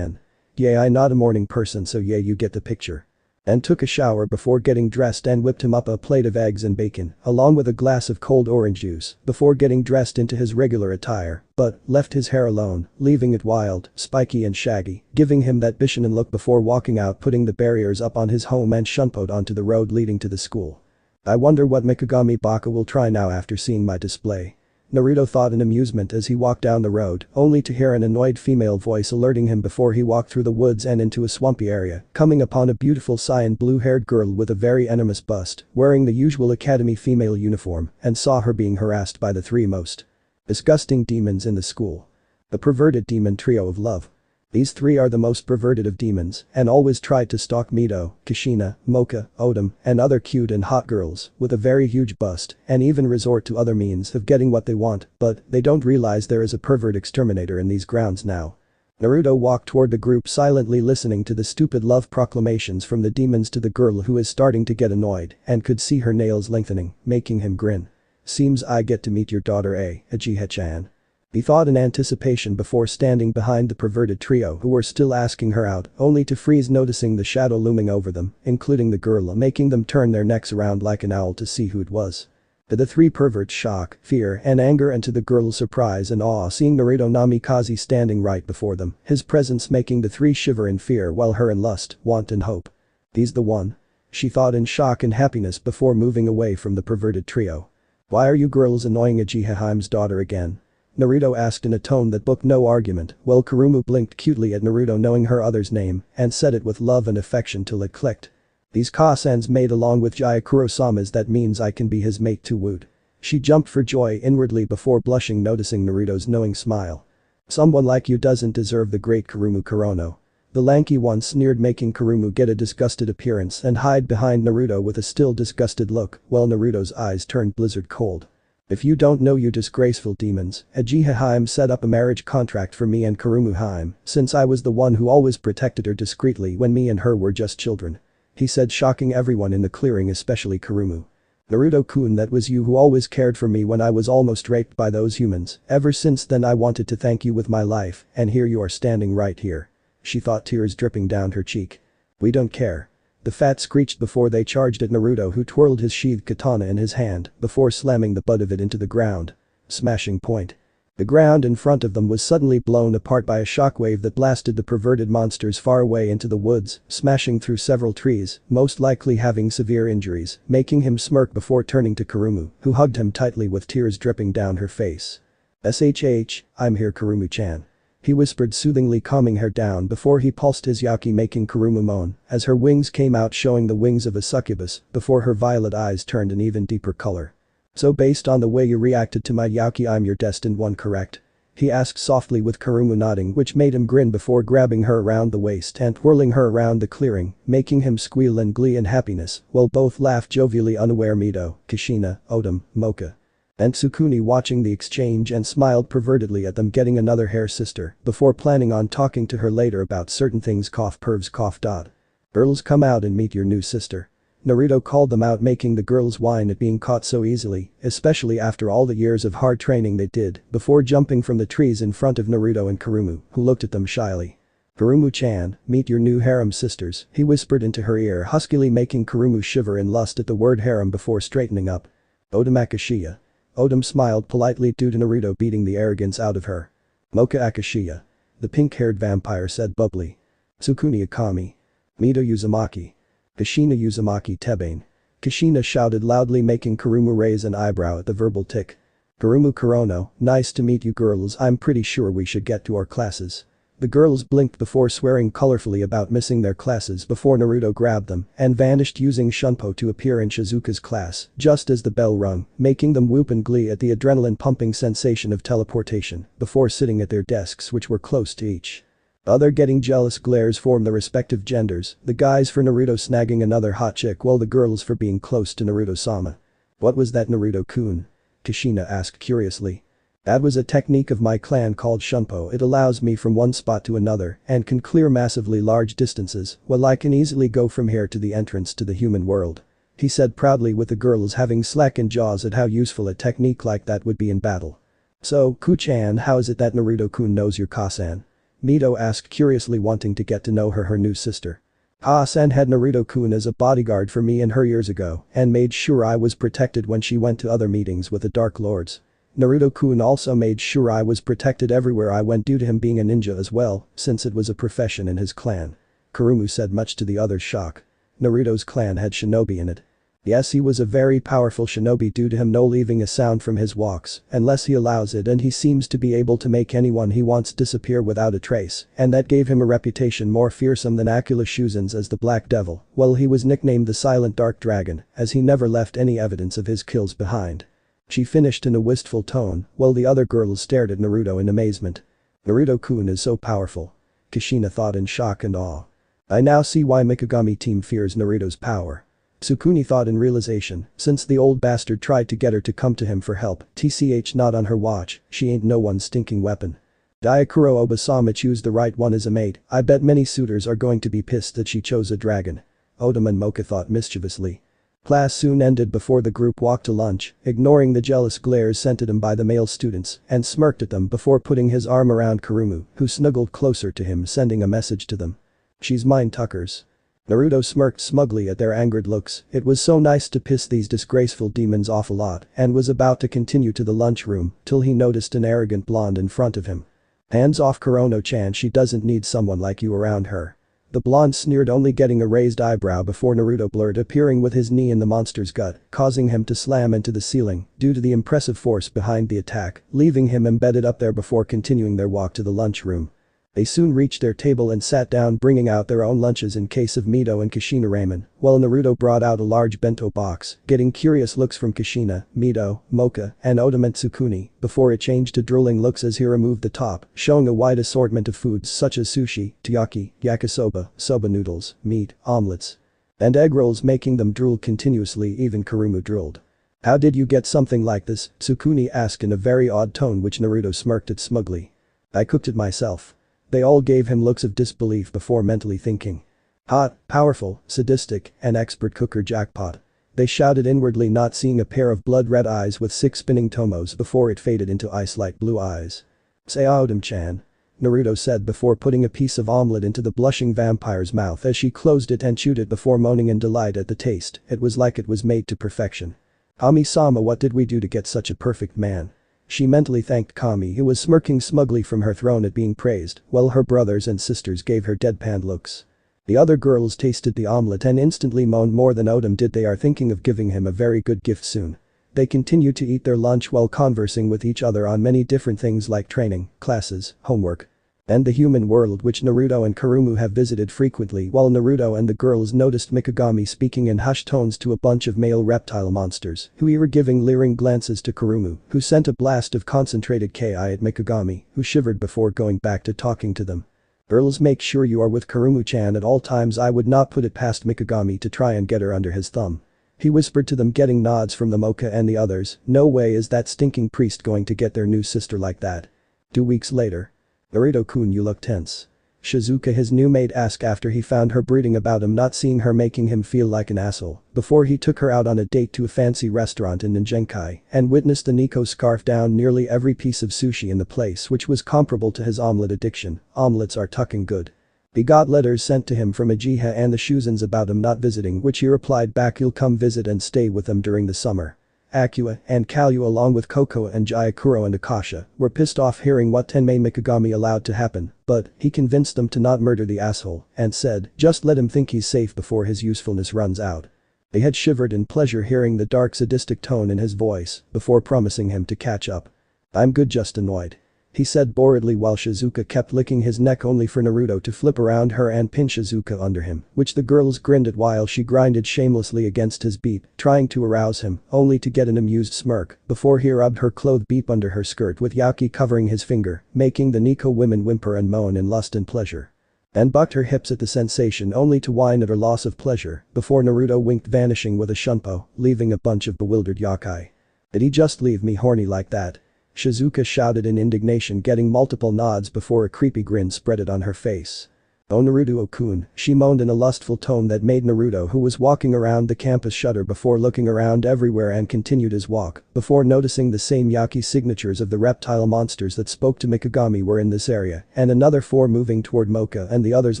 S1: Yeah, I'm not a morning person, so yeah, you get the picture. And took a shower before getting dressed and whipped him up a plate of eggs and bacon along with a glass of cold orange juice before getting dressed into his regular attire, but left his hair alone, leaving it wild, spiky and shaggy, giving him that Bishinen look before walking out, putting the barriers up on his home and Shunpoed onto the road leading to the school. I wonder what Mikagami Baka will try now after seeing my display. Naruto thought in amusement as he walked down the road, only to hear an annoyed female voice alerting him before he walked through the woods and into a swampy area, coming upon a beautiful cyan blue-haired girl with a very enormous bust, wearing the usual academy female uniform, and saw her being harassed by the three most disgusting demons in the school. The perverted demon trio of love. These three are the most perverted of demons and always try to stalk Mito, Kushina, Mocha, Odom, and other cute and hot girls with a very huge bust and even resort to other means of getting what they want, but they don't realize there is a pervert exterminator in these grounds now. Naruto walked toward the group, silently listening to the stupid love proclamations from the demons to the girl, who is starting to get annoyed and could see her nails lengthening, making him grin. Seems I get to meet your daughter, Uchiha-chan. He thought in anticipation before standing behind the perverted trio who were still asking her out, only to freeze noticing the shadow looming over them, including the girl, making them turn their necks around like an owl to see who it was. To the three perverts' shock, fear and anger, and to the girl's surprise and awe seeing Naruto Namikaze standing right before them, his presence making the three shiver in fear while her in lust, want and hope. He's the one. She thought in shock and happiness before moving away from the perverted trio. Why are you girls annoying Uchiha-hime's daughter again? Naruto asked in a tone that booked no argument, while Kurumu blinked cutely at Naruto, knowing her other's name, and said it with love and affection till it clicked. These Kasen's made along with Gyakuro-sama's, that means I can be his mate too, woot. She jumped for joy inwardly before blushing, noticing Naruto's knowing smile. Someone like you doesn't deserve the great Kurumu Kurono. The lanky one sneered, making Kurumu get a disgusted appearance and hide behind Naruto with a still disgusted look, while Naruto's eyes turned blizzard cold. If you don't know, you disgraceful demons, Uchiha-hime set up a marriage contract for me and Kurumu-hime, since I was the one who always protected her discreetly when me and her were just children. He said, shocking everyone in the clearing, especially Kurumu. Naruto-kun, that was you who always cared for me when I was almost raped by those humans. Ever since then I wanted to thank you with my life, and here you are standing right here. She thought, tears dripping down her cheek. We don't care. The fat screeched before they charged at Naruto, who twirled his sheathed katana in his hand before slamming the butt of it into the ground. Smashing point. The ground in front of them was suddenly blown apart by a shockwave that blasted the perverted monsters far away into the woods, smashing through several trees, most likely having severe injuries, making him smirk before turning to Kurumu, who hugged him tightly with tears dripping down her face. "SHH, I'm here, Kurumu-chan." He whispered soothingly, calming her down before he pulsed his yaki, making Kurumu moan as her wings came out, showing the wings of a succubus before her violet eyes turned an even deeper color. "So based on the way you reacted to my yaki, I'm your destined one, correct?" he asked softly, with Kurumu nodding, which made him grin before grabbing her around the waist and twirling her around the clearing, making him squeal in glee and happiness while both laughed jovially, unaware Mito, Kushina, Odom, Mocha, and Sukuni watching the exchange and smiled pervertedly at them getting another hair sister before planning on talking to her later about certain things. Pervs. Girls, come out and meet your new sister. Naruto called them out, making the girls whine at being caught so easily, especially after all the years of hard training they did before jumping from the trees in front of Naruto and Kurumu, who looked at them shyly. "Kurumu-chan, meet your new harem sisters," he whispered into her ear huskily, making Kurumu shiver in lust at the word harem before straightening up. "Odom Akashiya." Odom smiled politely due to Naruto beating the arrogance out of her. "Mocha Akashiya." The pink-haired vampire said bubbly. "Sukuni Akami." "Mito Uzumaki." "Kushina Uzumaki Tebane." Kushina shouted loudly, making Kurumu raise an eyebrow at the verbal tick. Kurumu Kurono, nice to meet you girls, I'm pretty sure we should get to our classes. The girls blinked before swearing colorfully about missing their classes before Naruto grabbed them and vanished using Shunpo to appear in Shizuka's class just as the bell rung, making them whoop in glee at the adrenaline-pumping sensation of teleportation before sitting at their desks which were close to each other. Getting jealous glares from the respective genders, the guys for Naruto snagging another hot chick while the girls for being close to Naruto-sama. What was that, Naruto-kun? Kushina asked curiously. That was a technique of my clan called Shunpo. It allows me from one spot to another and can clear massively large distances while I can easily go from here to the entrance to the human world. He said proudly, with the girls having slackened jaws at how useful a technique like that would be in battle. So, Ku-chan, how is it that Naruto-kun knows your Ka-san? Mito asked curiously, wanting to get to know her new sister. Ka-san had Naruto-kun as a bodyguard for me and her years ago and made sure I was protected when she went to other meetings with the Dark Lords. Naruto-kun also made sure I was protected everywhere I went due to him being a ninja as well, since it was a profession in his clan. Kurumu said, much to the others' shock. Naruto's clan had shinobi in it. Yes, he was a very powerful shinobi due to him no leaving a sound from his walks unless he allows it, and he seems to be able to make anyone he wants disappear without a trace, and that gave him a reputation more fearsome than Akira Shuzen's as the Black Devil, while he was nicknamed the Silent Dark Dragon as he never left any evidence of his kills behind. She finished in a wistful tone while the other girls stared at Naruto in amazement. Naruto-kun is so powerful. Kushina thought in shock and awe. I now see why Mikagami team fears Naruto's power. Sukuni thought in realization, since the old bastard tried to get her to come to him for help, tch not on her watch, she ain't no one's stinking weapon. Diakuro Obasama choose the right one as a mate, I bet many suitors are going to be pissed that she chose a dragon. Odom and Mocha thought mischievously. Class soon ended before the group walked to lunch, ignoring the jealous glares sent at him by the male students, and smirked at them before putting his arm around Kurumu, who snuggled closer to him, sending a message to them. She's mine, Tuckers. Naruto smirked smugly at their angered looks. It was so nice to piss these disgraceful demons off a lot, and was about to continue to the lunchroom till he noticed an arrogant blonde in front of him. Hands off, Kurono-chan, she doesn't need someone like you around her. The blonde sneered, only getting a raised eyebrow before Naruto blurred appearing with his knee in the monster's gut, causing him to slam into the ceiling due to the impressive force behind the attack, leaving him embedded up there before continuing their walk to the lunchroom. They soon reached their table and sat down, bringing out their own lunches in case of Mito and Kushina ramen, while Naruto brought out a large bento box, getting curious looks from Kushina, Mito, Mocha, and Odom and Tsukuni, before it changed to drooling looks as he removed the top, showing a wide assortment of foods such as sushi, takoyaki, yakisoba, soba noodles, meat, omelets, and egg rolls, making them drool continuously. Even Kurumu drooled. How did you get something like this? Tsukuni asked in a very odd tone, which Naruto smirked at smugly. I cooked it myself. They all gave him looks of disbelief before mentally thinking. Hot, powerful, sadistic, and expert cooker, jackpot. They shouted inwardly, not seeing a pair of blood-red eyes with 6 spinning tomos before it faded into ice-light blue eyes. Say Odom-chan. Naruto said before putting a piece of omelet into the blushing vampire's mouth as she closed it and chewed it before moaning in delight at the taste. It was like it was made to perfection. Kami-sama, what did we do to get such a perfect man? She mentally thanked Kami, who was smirking smugly from her throne at being praised, while her brothers and sisters gave her deadpan looks. The other girls tasted the omelet and instantly moaned more than Odom did. They are thinking of giving him a very good gift soon. They continued to eat their lunch while conversing with each other on many different things like training, classes, homework, and the human world, which Naruto and Kurumu have visited frequently, while Naruto and the girls noticed Mikagami speaking in hushed tones to a bunch of male reptile monsters who were giving leering glances to Kurumu, who sent a blast of concentrated Ki at Mikagami, who shivered before going back to talking to them. Girls, make sure you are with Kurumu-chan at all times. I would not put it past Mikagami to try and get her under his thumb. He whispered to them, getting nods from the Mocha and the others. No way is that stinking priest going to get their new sister like that. 2 weeks later. Naruto-kun, you look tense. Shizuka, his new mate, asked after he found her brooding about him, not seeing her, making him feel like an asshole, before he took her out on a date to a fancy restaurant in Ninjenkai and witnessed the Nico scarf down nearly every piece of sushi in the place, which was comparable to his omelet addiction. Omelets are tucking good. He got letters sent to him from Uchiha and the Shuzens about him not visiting, which he replied back he'll come visit and stay with them during the summer. Akua and Kalyu, along with Koko and Jayakuro and Akasha, were pissed off hearing what Tenmei Mikagami allowed to happen, but he convinced them to not murder the asshole and said, just let him think he's safe before his usefulness runs out. They had shivered in pleasure hearing the dark sadistic tone in his voice before promising him to catch up. "I'm good, just annoyed," he said boredly while Shizuka kept licking his neck only for Naruto to flip around her and pin Shizuka under him, which the girls grinned at while she grinded shamelessly against his beat, trying to arouse him, only to get an amused smirk before he rubbed her clothed beep under her skirt with Yaki covering his finger, making the Nico women whimper and moan in lust and pleasure. And bucked her hips at the sensation only to whine at her loss of pleasure before Naruto winked, vanishing with a shunpo, leaving a bunch of bewildered yokai. "Did he just leave me horny like that?" Shizuka shouted in indignation, getting multiple nods before a creepy grin spreaded on her face. "Oh Naruto-kun," she moaned in a lustful tone that made Naruto, who was walking around the campus, shudder before looking around everywhere and continued his walk before noticing the same Yaki signatures of the reptile monsters that spoke to Mikagami were in this area, and another 4 moving toward Mocha and the other's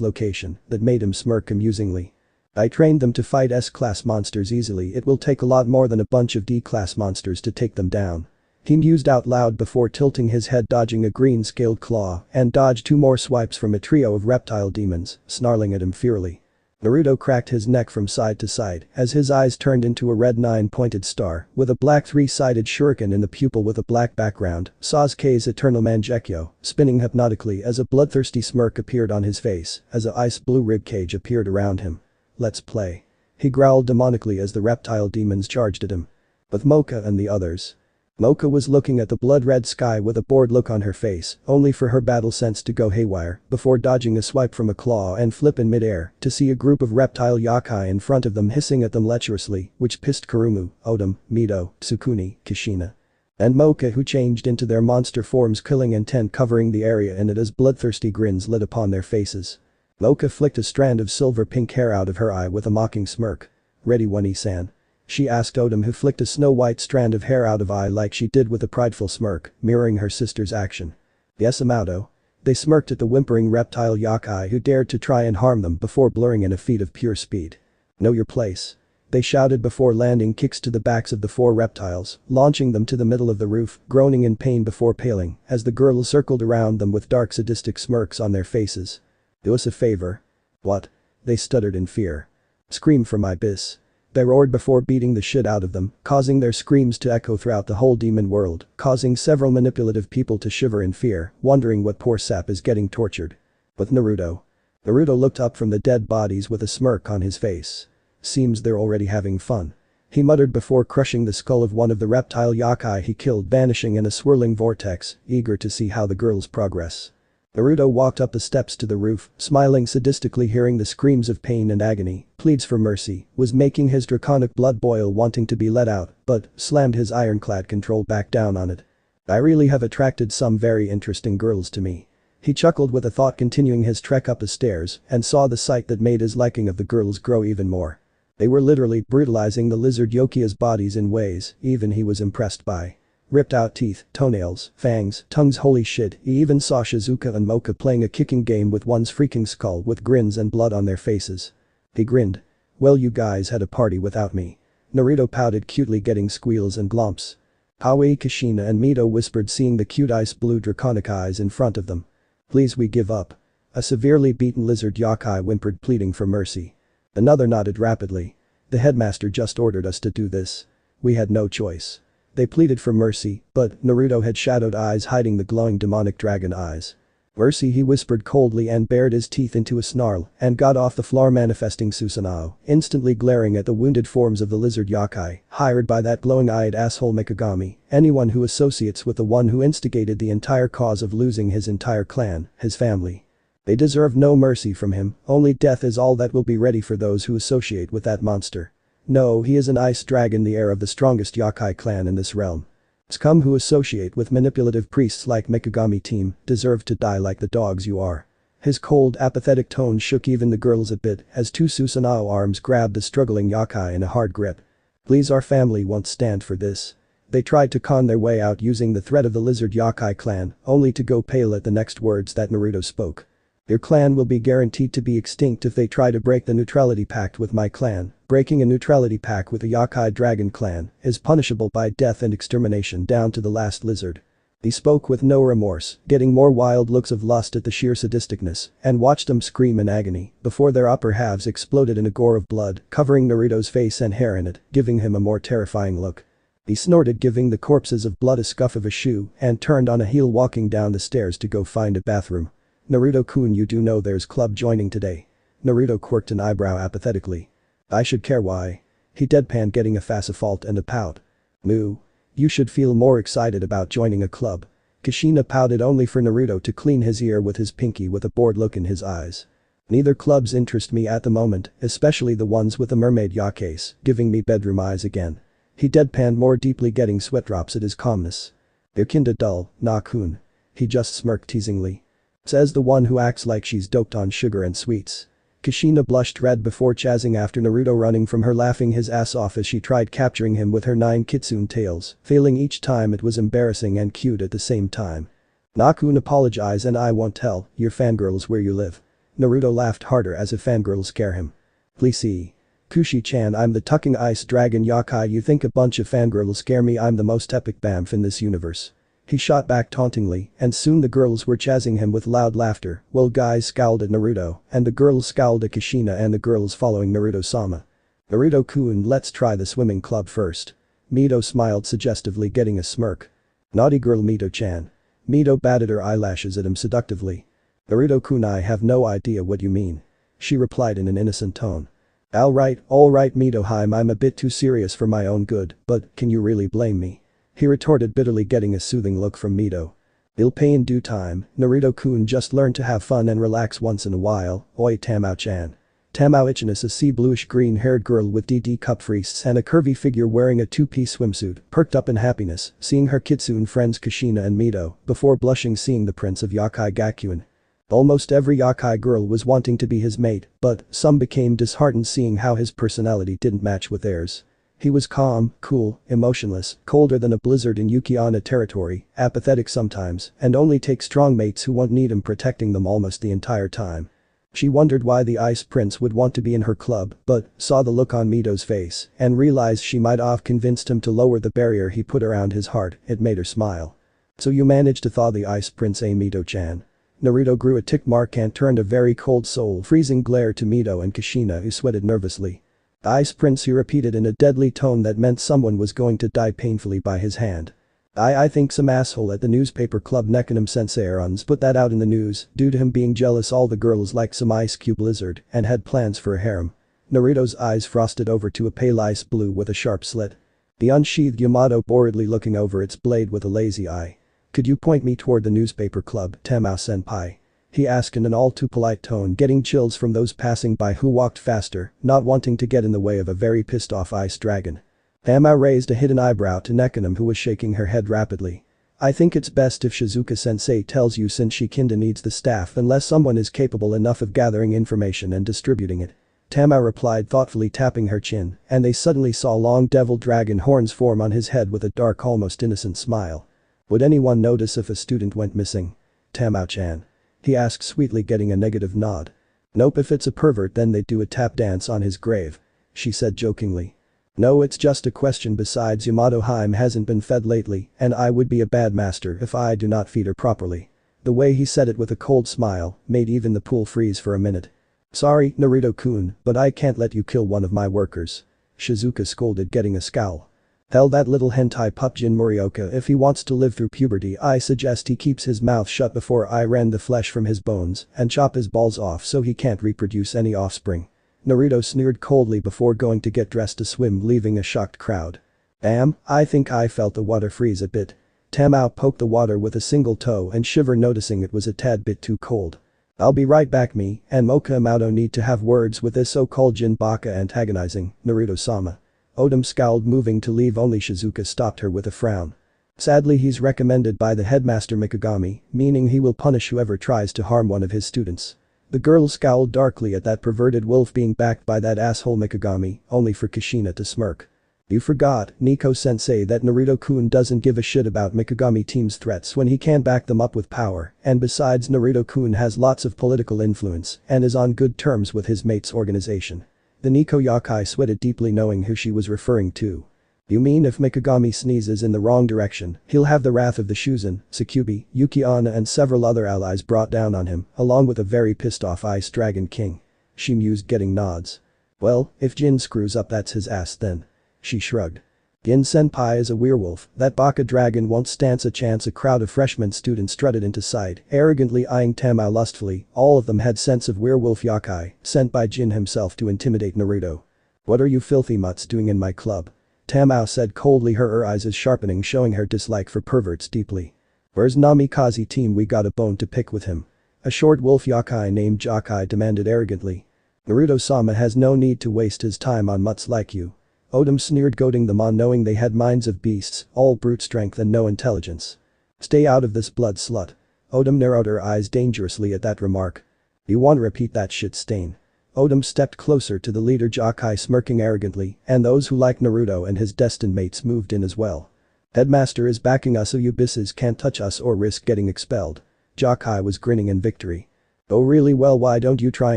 S1: location that made him smirk amusingly. "I trained them to fight S-class monsters easily, it will take a lot more than a bunch of D-class monsters to take them down." He mused out loud before tilting his head, dodging a green scaled claw and dodged 2 more swipes from a trio of reptile demons, snarling at him fiercely. Naruto cracked his neck from side to side as his eyes turned into a red 9-pointed star with a black 3-sided shuriken in the pupil with a black background, Sasuke's eternal Mangekyo, spinning hypnotically as a bloodthirsty smirk appeared on his face as a ice blue ribcage appeared around him. "Let's play," he growled demonically as the reptile demons charged at him. With Mocha and the others. Mocha was looking at the blood-red sky with a bored look on her face, only for her battle sense to go haywire before dodging a swipe from a claw and flip in midair to see a group of reptile yokai in front of them hissing at them lecherously, which pissed Kurumu, Odom, Mito, Tsukuni, Kushina. And Mocha, who changed into their monster forms, killing intent covering the area in it as bloodthirsty grins lit upon their faces. Mocha flicked a strand of silver pink hair out of her eye with a mocking smirk. "Ready, One-san?" she asked Odom, who flicked a snow-white strand of hair out of eye like she did with a prideful smirk, mirroring her sister's action. "Yes, Amato." They smirked at the whimpering reptile yokai who dared to try and harm them before blurring in a feat of pure speed. "Know your place," they shouted before landing kicks to the backs of the 4 reptiles, launching them to the middle of the roof, groaning in pain before paling as the girls circled around them with dark sadistic smirks on their faces. "Do us a favor." "What?" they stuttered in fear. "Scream for my bis," they roared before beating the shit out of them, causing their screams to echo throughout the whole demon world, causing several manipulative people to shiver in fear, wondering what poor sap is getting tortured. But Naruto. Naruto looked up from the dead bodies with a smirk on his face. "Seems they're already having fun," he muttered before crushing the skull of one of the reptile yokai he killed, vanishing in a swirling vortex, eager to see how the girls progress. Naruto walked up the steps to the roof, smiling sadistically, hearing the screams of pain and agony, pleads for mercy, was making his draconic blood boil, wanting to be let out, but slammed his ironclad control back down on it. "I really have attracted some very interesting girls to me." He chuckled with a thought, continuing his trek up the stairs, and saw the sight that made his liking of the girls grow even more. They were literally brutalizing the lizard Yokia's bodies in ways even he was impressed by. Ripped out teeth, toenails, fangs, tongues, holy shit, he even saw Shizuka and Mocha playing a kicking game with one's freaking skull with grins and blood on their faces. He grinned. "Well, you guys had a party without me." Naruto pouted cutely, getting squeals and glumps. "Aoi," Kushina and Mito whispered, seeing the cute ice blue draconic eyes in front of them. "Please, we give up." A severely beaten lizard yokai whimpered, pleading for mercy. Another nodded rapidly. "The headmaster just ordered us to do this. We had no choice." They pleaded for mercy, but Naruto had shadowed eyes hiding the glowing demonic dragon eyes. "Mercy," he whispered coldly and bared his teeth into a snarl and got off the floor, manifesting Susanoo, instantly glaring at the wounded forms of the lizard yokai, hired by that glowing-eyed asshole Mikagami, anyone who associates with the one who instigated the entire cause of losing his entire clan, his family. They deserve no mercy from him, only death is all that will be ready for those who associate with that monster. No, he is an ice dragon, the heir of the strongest yokai clan in this realm. Scum who associate with manipulative priests like Mikagami team deserve to die like the dogs you are. His cold, apathetic tone shook even the girls a bit as 2 Susanoo arms grabbed the struggling yokai in a hard grip. "Please, our family won't stand for this." They tried to con their way out using the threat of the lizard yokai clan, only to go pale at the next words that Naruto spoke. "Your clan will be guaranteed to be extinct if they try to break the neutrality pact with my clan. Breaking a neutrality pact with the Yokai Dragon clan is punishable by death and extermination down to the last lizard." He spoke with no remorse, getting more wild looks of lust at the sheer sadisticness, and watched them scream in agony before their upper halves exploded in a gore of blood, covering Naruto's face and hair in it, giving him a more terrifying look. He snorted, giving the corpses of blood a scuff of a shoe, and turned on a heel, walking down the stairs to go find a bathroom. "Naruto-kun, you do know there's club joining today?" Naruto quirked an eyebrow apathetically. "I should care why?" He deadpanned, getting a fault and a pout. "Moo. You should feel more excited about joining a club." Kushina pouted, only for Naruto to clean his ear with his pinky with a bored look in his eyes. "Neither clubs interest me at the moment, especially the ones with the mermaid Yakais, giving me bedroom eyes again." He deadpanned more deeply, getting sweat drops at his calmness. "They're kinda dull, nah-kun." He just smirked teasingly. "Says the one who acts like she's doped on sugar and sweets." Kushina blushed red before chazzing after Naruto, running from her, laughing his ass off as she tried capturing him with her 9 kitsune tails, failing each time. It was embarrassing and cute at the same time. "Nakun, apologize and I won't tell your fangirls where you live." Naruto laughed harder, as if fangirls scare him. "Please see. Kushi-chan, I'm the tucking ice dragon yokai. You think a bunch of fangirls scare me? I'm the most epic bamf in this universe." He shot back tauntingly, and soon the girls were chazzing him with loud laughter, while guys scowled at Naruto, and the girls scowled at Kushina and the girls following Naruto-sama. "Naruto-kun, let's try the swimming club first." Mito smiled suggestively, getting a smirk. "Naughty girl Mito-chan." Mito batted her eyelashes at him seductively. "Naruto-kun, I have no idea what you mean." She replied in an innocent tone. All right, Mito-heim, I'm a bit too serious for my own good, but can you really blame me?" He retorted bitterly, getting a soothing look from Mito. "You'll pay in due time, Naruto-kun, just learn to have fun and relax once in a while, oi Tamao-chan." Tamao-chan is a sea bluish-green haired girl with DD cup wrists and a curvy figure, wearing a two-piece swimsuit, perked up in happiness, seeing her kitsune friends Kushina and Mito, before blushing seeing the prince of Yokai Gakuen. Almost every Yokai girl was wanting to be his mate, but some became disheartened seeing how his personality didn't match with theirs. He was calm, cool, emotionless, colder than a blizzard in Yukiana territory, apathetic sometimes, and only take strong mates who won't need him protecting them almost the entire time. She wondered why the Ice Prince would want to be in her club, but saw the look on Mito's face and realized she might have convinced him to lower the barrier he put around his heart. It made her smile. "So you managed to thaw the Ice Prince, Mito-chan?" Naruto grew a tick mark and turned a very cold soul-freezing glare to Mito and Kushina, who sweated nervously. "Ice Prince," he repeated in a deadly tone that meant someone was going to die painfully by his hand. I think some asshole at the newspaper club Nekonim Sensei runs put that out in the news due to him being jealous all the girls like some ice cube lizard and had plans for a harem." Naruto's eyes frosted over to a pale ice blue with a sharp slit. He unsheathed Yamato, boredly looking over its blade with a lazy eye. "Could you point me toward the newspaper club, Tamao-senpai?" he asked in an all too polite tone, getting chills from those passing by who walked faster, not wanting to get in the way of a very pissed off ice dragon. Tamao raised a hidden eyebrow to Nekonim, who was shaking her head rapidly. "I think it's best if Shizuka-sensei tells you, since she kinda needs the staff unless someone is capable enough of gathering information and distributing it." Tamao replied, thoughtfully tapping her chin, and they suddenly saw long devil dragon horns form on his head with a dark, almost innocent smile. "Would anyone notice if a student went missing? Tamao-chan?" he asked sweetly, getting a negative nod. "Nope, if it's a pervert then they'd do a tap dance on his grave," she said jokingly. "No, it's just a question. Besides, Yamato-heim hasn't been fed lately and I would be a bad master if I do not feed her properly." The way he said it with a cold smile made even the pool freeze for a minute. "Sorry, Naruto-kun, but I can't let you kill one of my workers," Shizuka scolded, getting a scowl. "Tell that little hentai pup Jin Morioka if he wants to live through puberty I suggest he keeps his mouth shut before I rend the flesh from his bones and chop his balls off so he can't reproduce any offspring." Naruto sneered coldly before going to get dressed to swim, leaving a shocked crowd. I think I felt the water freeze a bit." Tamao poked the water with a single toe and shivered, noticing it was a tad bit too cold. "I'll be right back. Me and Mocha Amato need to have words with this so-called Jin Baka antagonizing Naruto-sama." Odom scowled, moving to leave, only Shizuka stopped her with a frown. "Sadly, he's recommended by the headmaster Mikagami, meaning he will punish whoever tries to harm one of his students." The girl scowled darkly at that perverted wolf being backed by that asshole Mikagami, only for Kushina to smirk. "You forgot, Nico-sensei, that Naruto-kun doesn't give a shit about Mikagami team's threats when he can back them up with power, and besides, Naruto-kun has lots of political influence and is on good terms with his mate's organization." The Nico Yokai sweated deeply, knowing who she was referring to. You mean if Mikagami sneezes in the wrong direction, he'll have the wrath of the Shuzen, Tsukubi, Yuki-onna and several other allies brought down on him, along with a very pissed off Ice Dragon King. She mused, getting nods. Well, if Jin screws up that's his ass then. She shrugged. Gin-senpai is a werewolf, that baka dragon won't stand a chance. A crowd of freshman students strutted into sight, arrogantly eyeing Tamao lustfully. All of them had sense of werewolf yokai, sent by Jin himself to intimidate Naruto. What are you filthy mutts doing in my club? Tamao said coldly, her eyes sharpening, showing her dislike for perverts deeply. Where's Namikaze team? We got a bone to pick with him. A short wolf yokai named Jokai demanded arrogantly. Naruto-sama has no need to waste his time on mutts like you. Odom sneered, goading them on, knowing they had minds of beasts, all brute strength and no intelligence. Stay out of this, blood slut. Odom narrowed her eyes dangerously at that remark. You want to repeat that shit, Stain? Odom stepped closer to the leader, Jokai smirking arrogantly, and those who like Naruto and his destined mates moved in as well. Headmaster is backing us, so you bisses can't touch us or risk getting expelled. Jokai was grinning in victory. Oh really? Well, why don't you try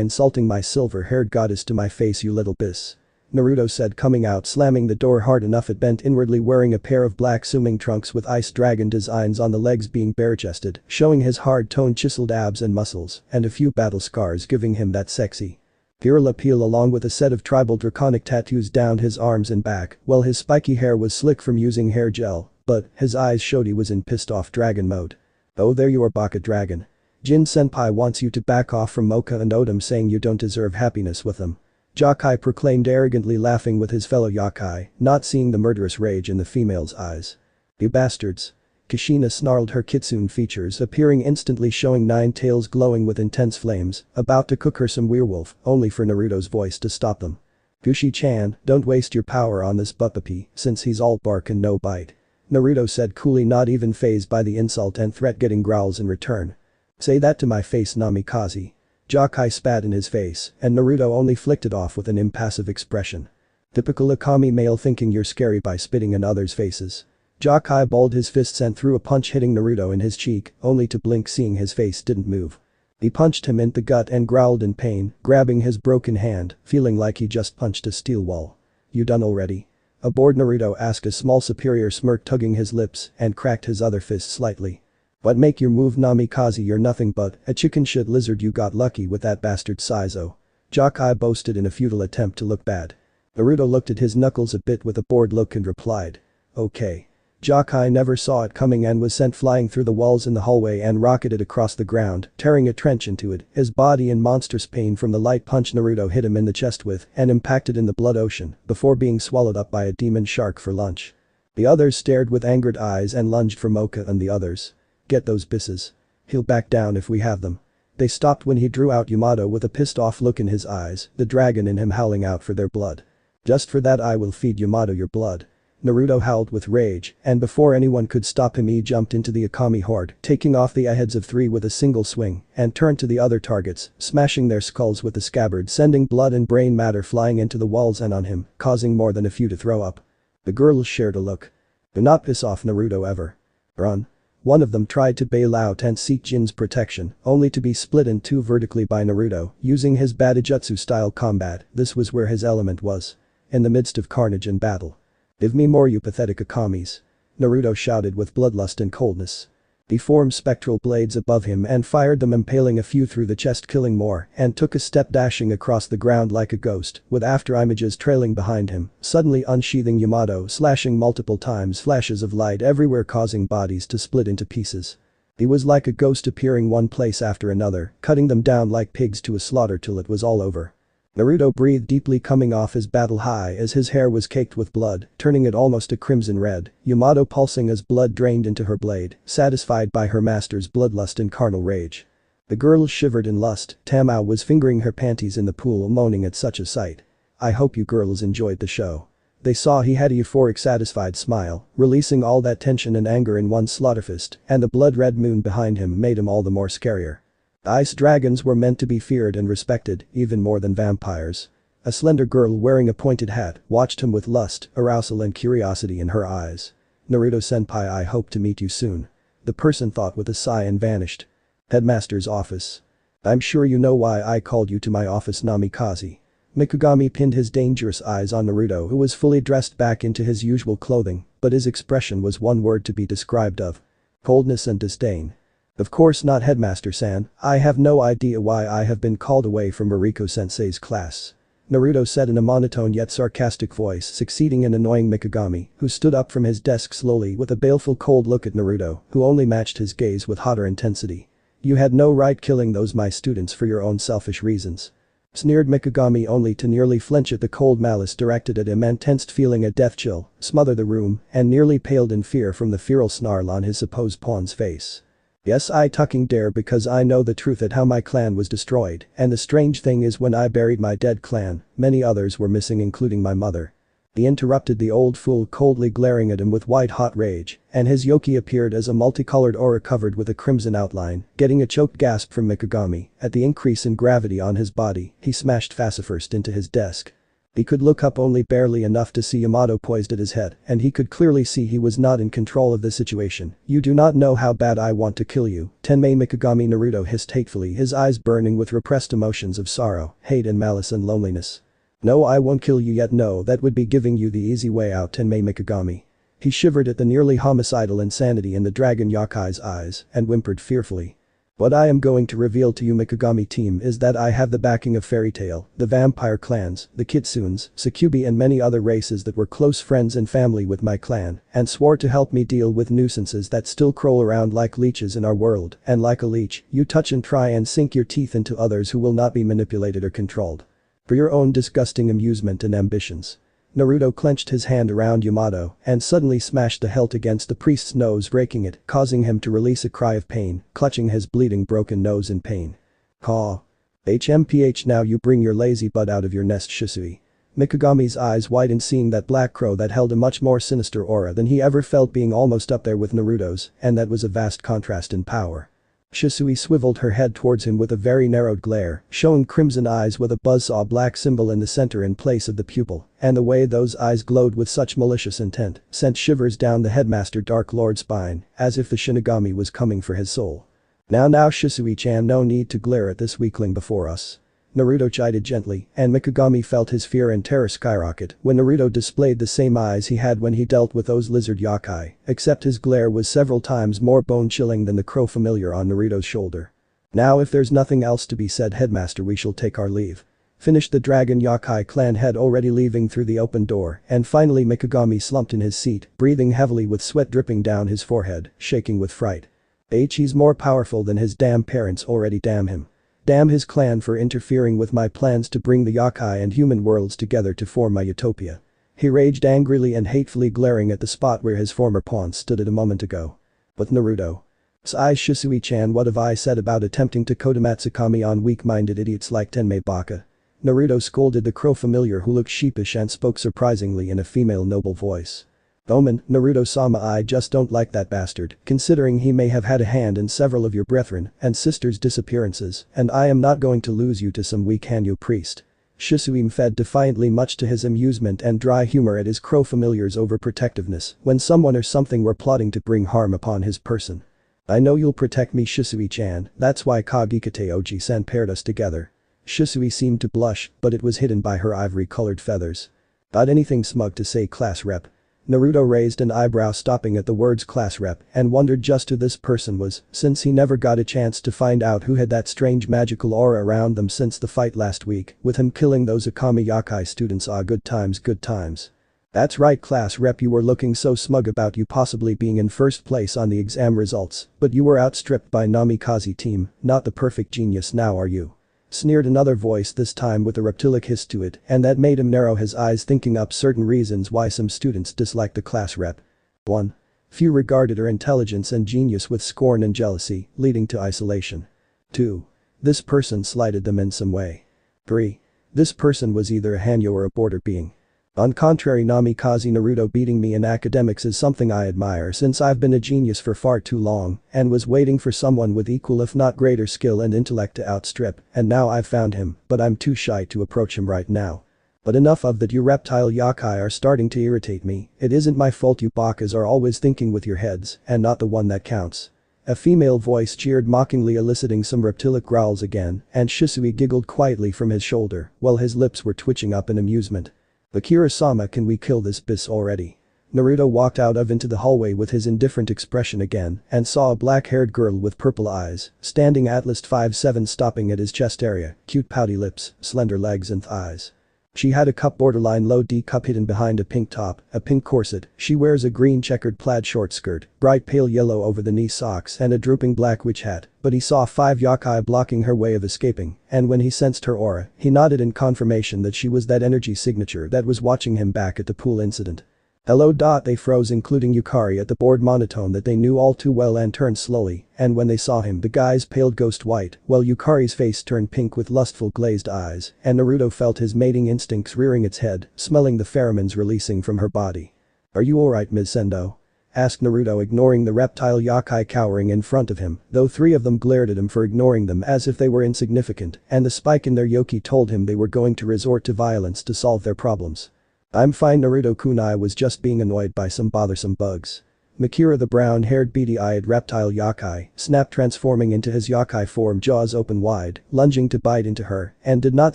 S1: insulting my silver-haired goddess to my face, you little biss. Naruto said, coming out, slamming the door hard enough it bent inwardly, wearing a pair of black swimming trunks with ice dragon designs on the legs, being bare-chested, showing his hard-toned chiseled abs and muscles, and a few battle scars giving him that sexy virile appeal, along with a set of tribal draconic tattoos down his arms and back. Well, his spiky hair was slick from using hair gel, but his eyes showed he was in pissed-off dragon mode. Oh, there you are, baka dragon. Jin-senpai wants you to back off from Mocha and Odom, saying you don't deserve happiness with them. Jokai proclaimed arrogantly, laughing with his fellow yokai, not seeing the murderous rage in the female's eyes. You bastards. Kushina snarled, her kitsune features appearing instantly, showing 9 tails glowing with intense flames, about to cook her some werewolf, only for Naruto's voice to stop them. Gushi-chan, don't waste your power on this buppapi, since he's all bark and no bite. Naruto said coolly, not even fazed by the insult and threat, getting growls in return. Say that to my face, Namikaze. Jokai spat in his face, and Naruto only flicked it off with an impassive expression. Typical Akami male, thinking you're scary by spitting in others' faces. Jokai balled his fists and threw a punch, hitting Naruto in his cheek, only to blink seeing his face didn't move. He punched him in the gut and growled in pain, grabbing his broken hand, feeling like he just punched a steel wall. You done already? Aboard? Naruto asked, a small superior smirk tugging his lips, and cracked his other fist slightly. What make your move, Namikaze? You're nothing but a chicken shit lizard. You got lucky with that bastard Saizo. Jokai boasted in a futile attempt to look bad. Naruto looked at his knuckles a bit with a bored look and replied. Okay. Jokai never saw it coming and was sent flying through the walls in the hallway and rocketed across the ground, tearing a trench into it, his body in monstrous pain from the light punch Naruto hit him in the chest with and impacted in the blood ocean before being swallowed up by a demon shark for lunch. The others stared with angered eyes and lunged for Mocha and the others. Get those bisses. He'll back down if we have them. They stopped when he drew out Yamato with a pissed-off look in his eyes, the dragon in him howling out for their blood. Just for that I will feed Yamato your blood. Naruto howled with rage, and before anyone could stop him he jumped into the Akami horde, taking off the heads of 3 with a single swing, and turned to the other targets, smashing their skulls with the scabbard, sending blood and brain matter flying into the walls and on him, causing more than a few to throw up. The girls shared a look. Do not piss off Naruto ever. Run. One of them tried to bail out and seek Jin's protection, only to be split in 2 vertically by Naruto, using his Badajutsu-style combat. This was where his element was. In the midst of carnage and battle. Give me more, you pathetic Akamis. Naruto shouted with bloodlust and coldness. He formed spectral blades above him and fired them, impaling a few through the chest, killing more, and took a step, dashing across the ground like a ghost, with afterimages trailing behind him, suddenly unsheathing Yamato, slashing multiple times, flashes of light everywhere causing bodies to split into pieces. He was like a ghost, appearing one place after another, cutting them down like pigs to a slaughter till it was all over. Naruto breathed deeply, coming off his battle high as his hair was caked with blood, turning it almost a crimson red, Yamato pulsing as blood drained into her blade, satisfied by her master's bloodlust and carnal rage. The girl shivered in lust. Tamao was fingering her panties in the pool, moaning at such a sight. I hope you girls enjoyed the show. They saw he had a euphoric, satisfied smile, releasing all that tension and anger in one slaughterfist, and the blood-red moon behind him made him all the more scarier. Ice dragons were meant to be feared and respected, even more than vampires. A slender girl wearing a pointed hat watched him with lust, arousal and curiosity in her eyes. Naruto-senpai, I hope to meet you soon. The person thought with a sigh and vanished. Headmaster's office. I'm sure you know why I called you to my office, Namikaze. Mikagami pinned his dangerous eyes on Naruto, who was fully dressed back into his usual clothing, but his expression was one word to be described of: coldness and disdain. Of course not, Headmaster-san, I have no idea why I have been called away from Mariko-sensei's class. Naruto said in a monotone yet sarcastic voice, succeeding in annoying Mikagami, who stood up from his desk slowly with a baleful cold look at Naruto, who only matched his gaze with hotter intensity. You had no right killing those my students for your own selfish reasons. Sneered Mikagami, only to nearly flinch at the cold malice directed at him and tensed, feeling a death chill smother the room, and nearly paled in fear from the feral snarl on his supposed pawn's face. Yes, I fucking dare, because I know the truth at how my clan was destroyed, and the strange thing is, when I buried my dead clan, many others were missing, including my mother. He interrupted the old fool, coldly glaring at him with white-hot rage, and his yokai appeared as a multicolored aura covered with a crimson outline, getting a choked gasp from Mikagami. At the increase in gravity on his body, he smashed face-first into his desk. He could look up only barely enough to see Yamato poised at his head, and he could clearly see he was not in control of the situation. You do not know how bad I want to kill you, Tenmei Mikagami, Naruto hissed hatefully, his eyes burning with repressed emotions of sorrow, hate and malice and loneliness. No, I won't kill you yet. No, that would be giving you the easy way out, Tenmei Mikagami. He shivered at the nearly homicidal insanity in the dragon Yokai's eyes and whimpered fearfully. What I am going to reveal to you, Mikagami team, is that I have the backing of Fairy Tail, the vampire clans, the Kitsunes, Sukubi and many other races that were close friends and family with my clan and swore to help me deal with nuisances that still crawl around like leeches in our world, and like a leech, you touch and try and sink your teeth into others who will not be manipulated or controlled. For your own disgusting amusement and ambitions. Naruto clenched his hand around Yamato and suddenly smashed the hilt against the priest's nose, breaking it, causing him to release a cry of pain, clutching his bleeding broken nose in pain. Caw. HMPH, now you bring your lazy butt out of your nest, Shisui. Mikagami's eyes widened, seeing that black crow that held a much more sinister aura than he ever felt, being almost up there with Naruto's, and that was a vast contrast in power. Shisui swiveled her head towards him with a very narrowed glare, showing crimson eyes with a buzzsaw black symbol in the center in place of the pupil, and the way those eyes glowed with such malicious intent sent shivers down the headmaster Dark Lord's spine, as if the Shinigami was coming for his soul. Now Shisui-chan, no need to glare at this weakling before us. Naruto chided gently, and Mikagami felt his fear and terror skyrocket when Naruto displayed the same eyes he had when he dealt with those lizard yokai, except his glare was several times more bone-chilling than the crow familiar on Naruto's shoulder. Now, if there's nothing else to be said, Headmaster, we shall take our leave. Finished the dragon yokai clan head, already leaving through the open door, and finally Mikagami slumped in his seat, breathing heavily with sweat dripping down his forehead, shaking with fright. He's more powerful than his damn parents already, damn him. Damn his clan for interfering with my plans to bring the yokai and human worlds together to form my utopia. He raged angrily and hatefully, glaring at the spot where his former pawn stood a moment ago. But Naruto. Sigh, Shisui-chan, what have I said about attempting to Kodomatsukami on weak-minded idiots like Tenmei Baka? Naruto scolded the crow familiar, who looked sheepish and spoke surprisingly in a female noble voice. Omen, Naruto-sama, I just don't like that bastard, considering he may have had a hand in several of your brethren and sisters' disappearances, and I am not going to lose you to some weak Hanyu priest. Shisui fed defiantly, much to his amusement and dry humor at his crow familiar's overprotectiveness when someone or something were plotting to bring harm upon his person. I know you'll protect me, Shisui-chan, that's why Kagikate Oji-san paired us together. Shisui seemed to blush, but it was hidden by her ivory-colored feathers. Got anything smug to say, class rep? Naruto raised an eyebrow, stopping at the words class rep, and wondered just who this person was, since he never got a chance to find out who had that strange magical aura around them since the fight last week, with him killing those Akame Yakai students. Ah, good times, good times. That's right, class rep, you were looking so smug about you possibly being in first place on the exam results, but you were outstripped by Namikaze team, not the perfect genius now, are you? Sneered another voice, this time with a reptilic hiss to it, and that made him narrow his eyes, thinking up certain reasons why some students disliked the class rep. 1. Few regarded her intelligence and genius with scorn and jealousy, leading to isolation. 2. This person slighted them in some way. 3. This person was either a Hanyo or a border being. On contrary, Namikaze, Naruto beating me in academics is something I admire, since I've been a genius for far too long and was waiting for someone with equal if not greater skill and intellect to outstrip, and now I've found him, but I'm too shy to approach him right now. But enough of that, you reptile yokai are starting to irritate me. It isn't my fault you bakas are always thinking with your heads and not the one that counts. A female voice cheered mockingly, eliciting some reptilic growls again, and Shisui giggled quietly from his shoulder while his lips were twitching up in amusement. "Akira-sama, can we kill this bis already?" Naruto walked out into the hallway with his indifferent expression again and saw a black-haired girl with purple eyes, standing at least 5'7", stopping at his chest area, cute pouty lips, slender legs and thighs. She had a cup borderline low D cup hidden behind a pink top, a pink corset. She wears a green checkered plaid short skirt, bright pale yellow over the knee socks and a drooping black witch hat, but he saw 5 yokai blocking her way of escaping, and when he sensed her aura, he nodded in confirmation that she was that energy signature that was watching him back at the pool incident. "Hello." They froze, including Yukari, at the bored monotone that they knew all too well, and turned slowly, and when they saw him the guys paled ghost white while Yukari's face turned pink with lustful glazed eyes, and Naruto felt his mating instincts rearing its head, smelling the pheromones releasing from her body. "Are you alright, Ms. Sendo?" asked Naruto, ignoring the reptile yokai cowering in front of him, though 3 of them glared at him for ignoring them as if they were insignificant, and the spike in their yoki told him they were going to resort to violence to solve their problems. "I'm fine, Naruto-kun, I was just being annoyed by some bothersome bugs." Makira, the brown-haired beady-eyed reptile yokai, snapped, transforming into his yokai form, jaws open wide, lunging to bite into her, and did not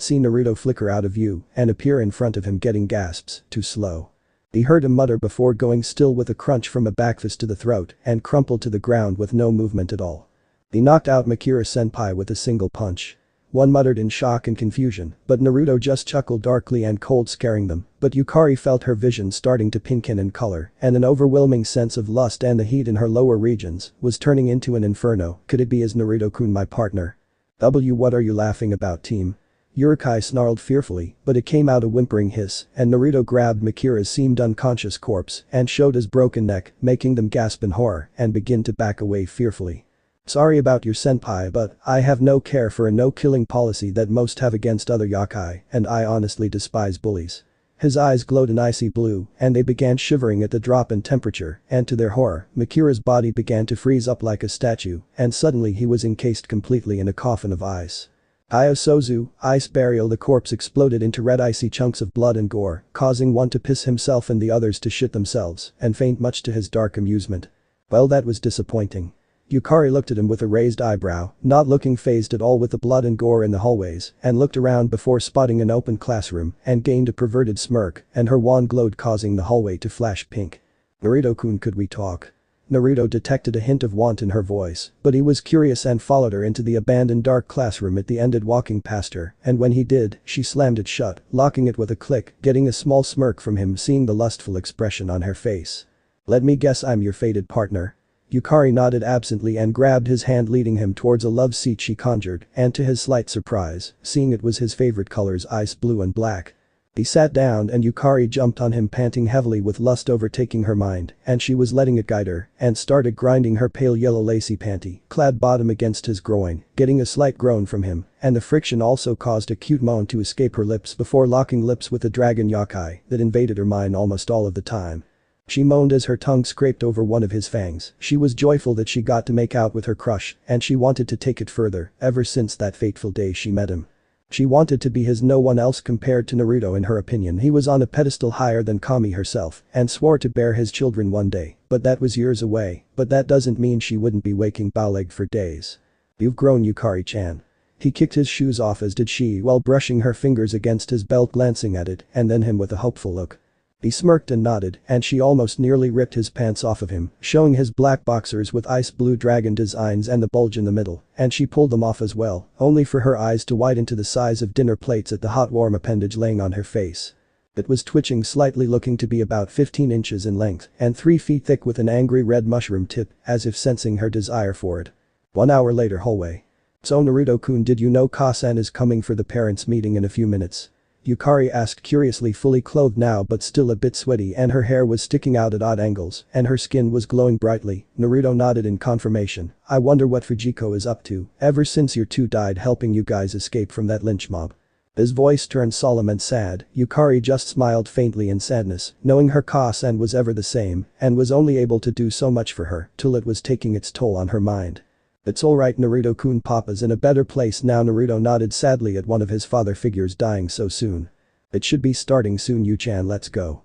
S1: see Naruto flicker out of view and appear in front of him, getting gasps, too slow. He heard him mutter before going still with a crunch from a backfist to the throat and crumpled to the ground with no movement at all. He knocked out Makira-senpai with a single punch. One muttered in shock and confusion, but Naruto just chuckled darkly and cold, scaring them, but Yukari felt her vision starting to pinken in color, and an overwhelming sense of lust and the heat in her lower regions was turning into an inferno. "Could it be as Naruto-kun, my partner?" What are you laughing about, team?" Yokai snarled fearfully, but it came out a whimpering hiss, and Naruto grabbed Makira's seemed unconscious corpse and showed his broken neck, making them gasp in horror and begin to back away fearfully. "Sorry about your senpai, but I have no care for a no-killing policy that most have against other yokai, and I honestly despise bullies." His eyes glowed an icy blue, and they began shivering at the drop in temperature, and to their horror, Makira's body began to freeze up like a statue, and suddenly he was encased completely in a coffin of ice. "Iosozu, ice burial." The corpse exploded into red icy chunks of blood and gore, causing one to piss himself and the others to shit themselves and faint, much to his dark amusement. Well, that was disappointing. Yukari looked at him with a raised eyebrow, not looking fazed at all with the blood and gore in the hallways, and looked around before spotting an open classroom and gained a perverted smirk, and her wand glowed, causing the hallway to flash pink. "Naruto-kun, could we talk?" Naruto detected a hint of want in her voice, but he was curious and followed her into the abandoned dark classroom at the end, walking past her, and when he did, she slammed it shut, locking it with a click, getting a small smirk from him, seeing the lustful expression on her face. "Let me guess, I'm your fated partner?" Yukari nodded absently and grabbed his hand, leading him towards a love seat she conjured, and to his slight surprise, seeing it was his favorite colors, ice blue and black. He sat down and Yukari jumped on him, panting heavily with lust overtaking her mind, and she was letting it guide her, and started grinding her pale yellow lacy panty clad bottom against his groin, getting a slight groan from him, and the friction also caused a cute moan to escape her lips before locking lips with the dragon yokai that invaded her mind almost all of the time. She moaned as her tongue scraped over one of his fangs. She was joyful that she got to make out with her crush, and she wanted to take it further ever since that fateful day she met him. She wanted to be his. No one else compared to Naruto, in her opinion. He was on a pedestal higher than Kami herself and swore to bear his children one day, but that was years away. But that doesn't mean she wouldn't be waking bow-legged for days. "You've grown, Yukari-chan." He kicked his shoes off, as did she, while brushing her fingers against his belt, glancing at it and then him with a hopeful look. He smirked and nodded, and she almost nearly ripped his pants off of him, showing his black boxers with ice blue dragon designs and the bulge in the middle, and she pulled them off as well, only for her eyes to widen to the size of dinner plates at the hot warm appendage laying on her face. It was twitching slightly, looking to be about 15 inches in length and 3 feet thick, with an angry red mushroom tip, as if sensing her desire for it. 1 hour later, hallway. "So Naruto-kun, did you know Kasan is coming for the parents' meeting in a few minutes?" Yukari asked curiously, fully clothed now but still a bit sweaty, and her hair was sticking out at odd angles and her skin was glowing brightly. Naruto nodded in confirmation. "I wonder what Fujiko is up to ever since your two died helping you guys escape from that lynch mob." His voice turned solemn and sad. Yukari just smiled faintly in sadness, knowing her Kasan was ever the same and was only able to do so much for her till it was taking its toll on her mind. "It's alright, Naruto-kun, Papa's in a better place now." Naruto nodded sadly at one of his father figures dying so soon. "It should be starting soon, Yu-chan, let's go."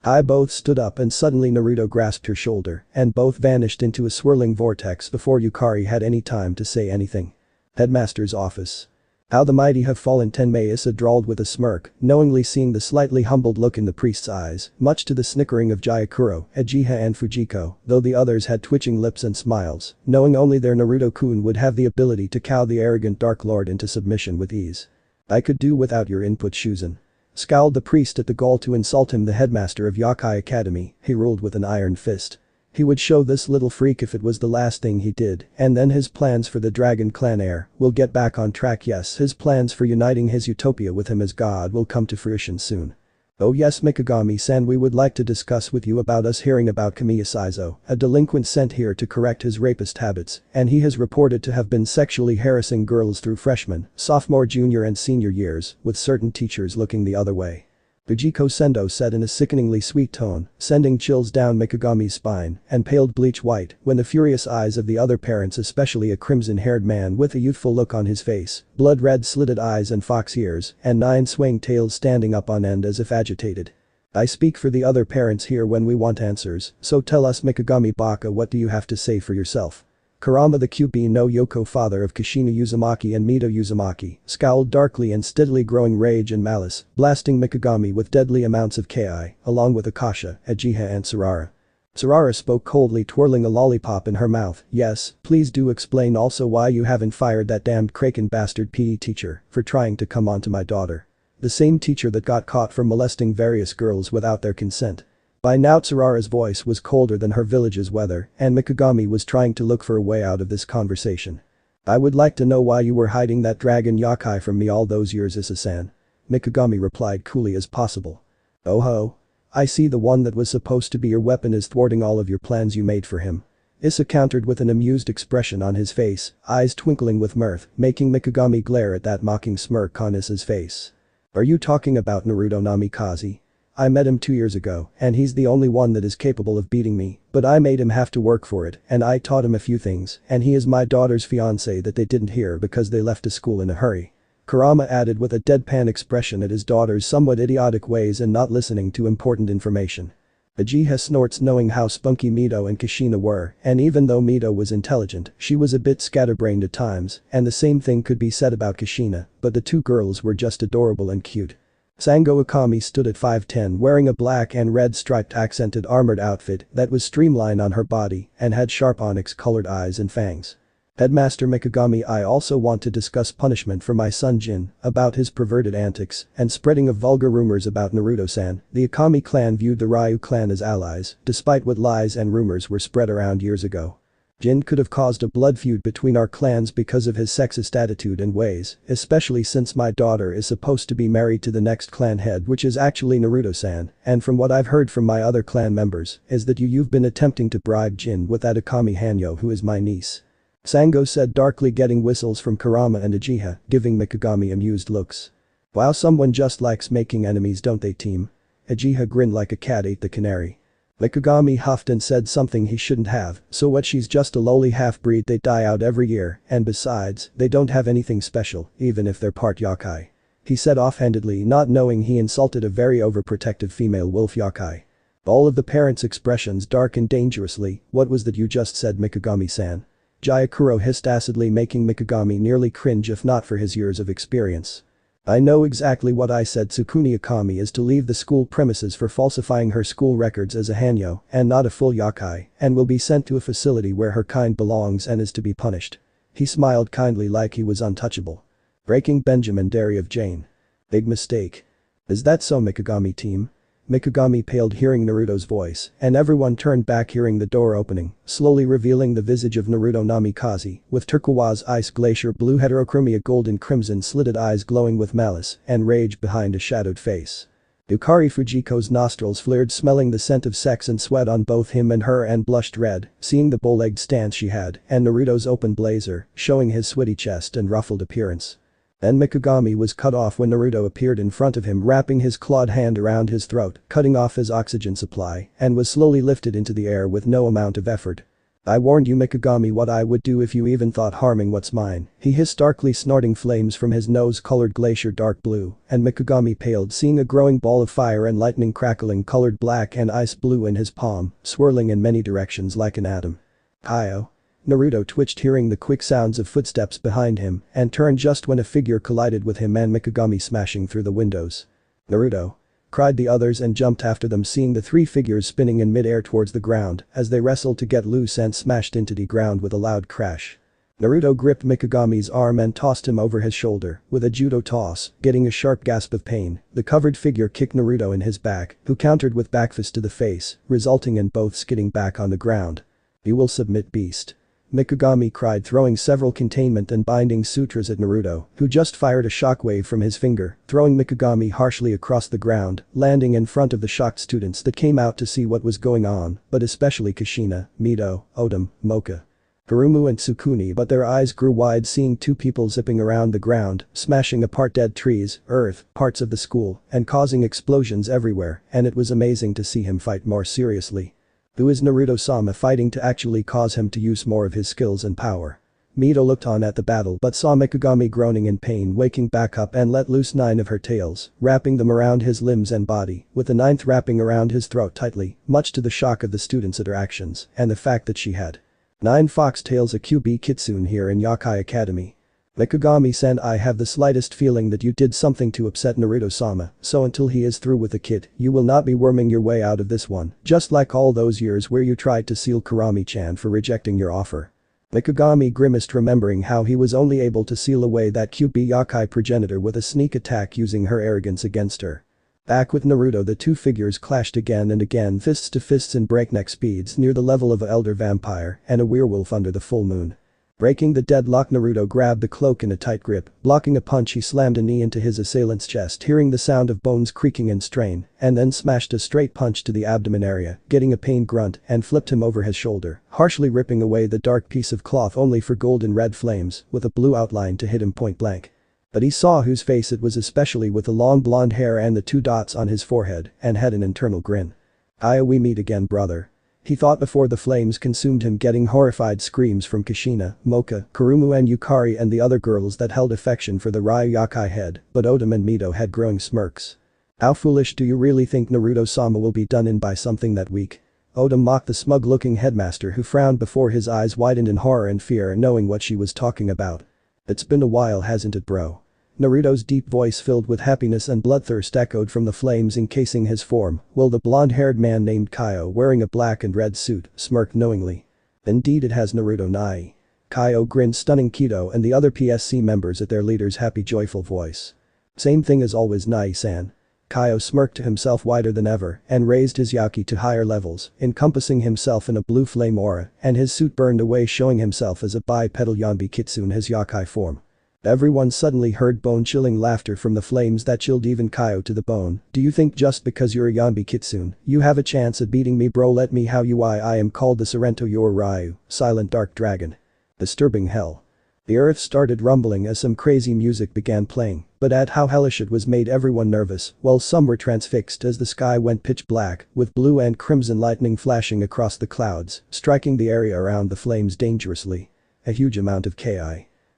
S1: I both stood up and suddenly Naruto grasped her shoulder and both vanished into a swirling vortex before Yukari had any time to say anything. Headmaster's office. How the mighty have fallen, Tenmayasa drawled with a smirk, knowingly seeing the slightly humbled look in the priest's eyes, much to the snickering of Gyakuro, Uchiha and Fujiko, though the others had twitching lips and smiles, knowing only their Naruto-kun would have the ability to cow the arrogant Dark Lord into submission with ease. I could do without your input, Shuzen. Scowled the priest at the gall to insult him, the headmaster of Yokai Academy, he ruled with an iron fist. He would show this little freak if it was the last thing he did, and then his plans for the Dragon Clan heir will get back on track. Yes, his plans for uniting his utopia with him as god will come to fruition soon. Oh yes, Mikagami-san, we would like to discuss with you about us hearing about Kamiya Saizo, a delinquent sent here to correct his rapist habits, and he has reported to have been sexually harassing girls through freshman, sophomore, junior and senior years, with certain teachers looking the other way. Fujiko Sendo said in a sickeningly sweet tone, sending chills down Mikagami's spine and paled bleach white when the furious eyes of the other parents, especially a crimson-haired man with a youthful look on his face, blood-red slitted eyes and fox ears, and 9 swaying tails standing up on end as if agitated. I speak for the other parents here when we want answers, so tell us, Mikagami Baka, what do you have to say for yourself? Kurama, the QB no Yoko, father of Kushina Uzumaki and Mito Uzumaki, scowled darkly and steadily growing rage and malice, blasting Mikagami with deadly amounts of Ki, along with Akasha, Uchiha and Sarara. Sarara spoke coldly, twirling a lollipop in her mouth. Yes, please do explain also why you haven't fired that damned Kraken bastard PE teacher for trying to come onto my daughter. The same teacher that got caught for molesting various girls without their consent. By now Sarara's voice was colder than her village's weather, and Mikagami was trying to look for a way out of this conversation. I would like to know why you were hiding that dragon Yokai from me all those years, Issa-san. Mikagami replied coolly as possible. Oh ho. I see the one that was supposed to be your weapon is thwarting all of your plans you made for him. Issa countered with an amused expression on his face, eyes twinkling with mirth, making Mikagami glare at that mocking smirk on Issa's face. Are you talking about Naruto Namikaze? I met him 2 years ago, and he's the only one that is capable of beating me, but I made him have to work for it, and I taught him a few things, and he is my daughter's fiancé that they didn't hear because they left to school in a hurry. Kurama added with a deadpan expression at his daughter's somewhat idiotic ways and not listening to important information. Uchiha snorts, knowing how spunky Mito and Kushina were, and even though Mito was intelligent, she was a bit scatterbrained at times, and the same thing could be said about Kushina, but the two girls were just adorable and cute. Sango Akami stood at 5'10", wearing a black and red striped accented armored outfit that was streamlined on her body and had sharp onyx-colored eyes and fangs. Headmaster Mikagami, I also want to discuss punishment for my son Jin about his perverted antics and spreading of vulgar rumors about Naruto-san. The Akami clan viewed the Ryu clan as allies, despite what lies and rumors were spread around years ago. Jin could have caused a blood feud between our clans because of his sexist attitude and ways, especially since my daughter is supposed to be married to the next clan head, which is actually Naruto-san, and from what I've heard from my other clan members is that you've been attempting to bribe Jin with that Akami Hanyo who is my niece. Sango said darkly, getting whistles from Kurama and Uchiha, giving Mikagami amused looks. Wow, someone just likes making enemies, don't they, team? Uchiha grinned like a cat ate the canary. Mikagami huffed and said something he shouldn't have, so what, she's just a lowly half-breed, they die out every year, and besides, they don't have anything special, even if they're part Yokai. He said offhandedly, not knowing he insulted a very overprotective female wolf Yokai. All of the parents' expressions darkened dangerously. What was that you just said, Mikagami-san? Gyakuro hissed acidly, making Mikagami nearly cringe if not for his years of experience. I know exactly what I said. Tsukuni Akami is to leave the school premises for falsifying her school records as a Hanyo and not a full Yokai, and will be sent to a facility where her kind belongs and is to be punished. He smiled kindly like he was untouchable. Breaking Benjamin Derry of Jane. Big mistake. Is that so, Mikagami team? Mikagami paled hearing Naruto's voice, and everyone turned back hearing the door opening, slowly revealing the visage of Naruto Namikaze, with turquoise ice glacier blue heterochromia golden crimson slitted eyes glowing with malice and rage behind a shadowed face. Yukari Fujiko's nostrils flared, smelling the scent of sex and sweat on both him and her, and blushed red, seeing the bow-legged stance she had and Naruto's open blazer, showing his sweaty chest and ruffled appearance. Then Mikagami was cut off when Naruto appeared in front of him, wrapping his clawed hand around his throat, cutting off his oxygen supply, and was slowly lifted into the air with no amount of effort. I warned you Mikagami what I would do if you even thought harming what's mine, he hissed darkly, snorting flames from his nose colored glacier dark blue, and Mikagami paled, seeing a growing ball of fire and lightning crackling colored black and ice blue in his palm, swirling in many directions like an atom. Kaio. Naruto twitched, hearing the quick sounds of footsteps behind him, and turned just when a figure collided with him and Mikagami, smashing through the windows. Naruto! Cried the others and jumped after them, seeing the three figures spinning in mid-air towards the ground as they wrestled to get loose and smashed into the ground with a loud crash. Naruto gripped Mikagami's arm and tossed him over his shoulder with a judo toss, getting a sharp gasp of pain. The covered figure kicked Naruto in his back, who countered with backfist to the face, resulting in both skidding back on the ground. You will submit, beast. Mikagami cried, throwing several containment and binding sutras at Naruto, who just fired a shockwave from his finger, throwing Mikagami harshly across the ground, landing in front of the shocked students that came out to see what was going on, but especially Kushina, Mito, Odom, Mocha, Kurumu and Tsukuni, but their eyes grew wide seeing two people zipping around the ground, smashing apart dead trees, earth, parts of the school, and causing explosions everywhere, and it was amazing to see him fight more seriously. Who is Naruto-sama fighting to actually cause him to use more of his skills and power? Mito looked on at the battle but saw Mikagami groaning in pain, waking back up and let loose 9 of her tails, wrapping them around his limbs and body, with the 9th wrapping around his throat tightly, much to the shock of the students at her actions and the fact that she had 9 fox tails, a QB kitsune here in Yokai Academy. Mikagami-san, I have the slightest feeling that you did something to upset Naruto-sama, so until he is through with the kid, you will not be worming your way out of this one, just like all those years where you tried to seal Kurami-chan for rejecting your offer. Mikagami grimaced, remembering how he was only able to seal away that QB Yokai progenitor with a sneak attack using her arrogance against her. Back with Naruto, the two figures clashed again and again, fists to fists in breakneck speeds near the level of an elder vampire and a werewolf under the full moon. Breaking the deadlock, Naruto grabbed the cloak in a tight grip, blocking a punch. He slammed a knee into his assailant's chest, hearing the sound of bones creaking in strain, and then smashed a straight punch to the abdomen area, getting a pained grunt, and flipped him over his shoulder, harshly ripping away the dark piece of cloth only for golden red flames with a blue outline to hit him point blank. But he saw whose face it was, especially with the long blonde hair and the 2 dots on his forehead, and had an internal grin. "Aya, we meet again, brother," he thought before the flames consumed him, getting horrified screams from Kushina, Mocha, Kurumu and Yukari and the other girls that held affection for the Ryu Yokai head, but Odom and Mito had growing smirks. "How foolish, do you really think Naruto-sama will be done in by something that weak?" Odom mocked the smug-looking headmaster, who frowned before his eyes widened in horror and fear, knowing what she was talking about. "It's been a while, hasn't it, bro?" Naruto's deep voice filled with happiness and bloodthirst echoed from the flames encasing his form, while the blonde-haired man named Kaio, wearing a black and red suit, smirked knowingly. "Indeed it has, Naruto Nai." Kaio grinned, stunning Kido and the other PSC members at their leader's happy joyful voice. "Same thing as always, Nai-san." Kaio smirked to himself wider than ever and raised his Yaki to higher levels, encompassing himself in a blue flame aura, and his suit burned away, showing himself as a bipedal Yanbi Kitsune, his Yokai form. Everyone suddenly heard bone-chilling laughter from the flames that chilled even Kaio to the bone. "Do you think just because you're a Yanbi Kitsune, you have a chance at beating me, bro? Let me how you I am called the Sorrento Yor Ryu, Silent Dark Dragon." Disturbing hell. The earth started rumbling as some crazy music began playing, but at how hellish it was made everyone nervous, while some were transfixed as the sky went pitch black, with blue and crimson lightning flashing across the clouds, striking the area around the flames dangerously. A huge amount of Ki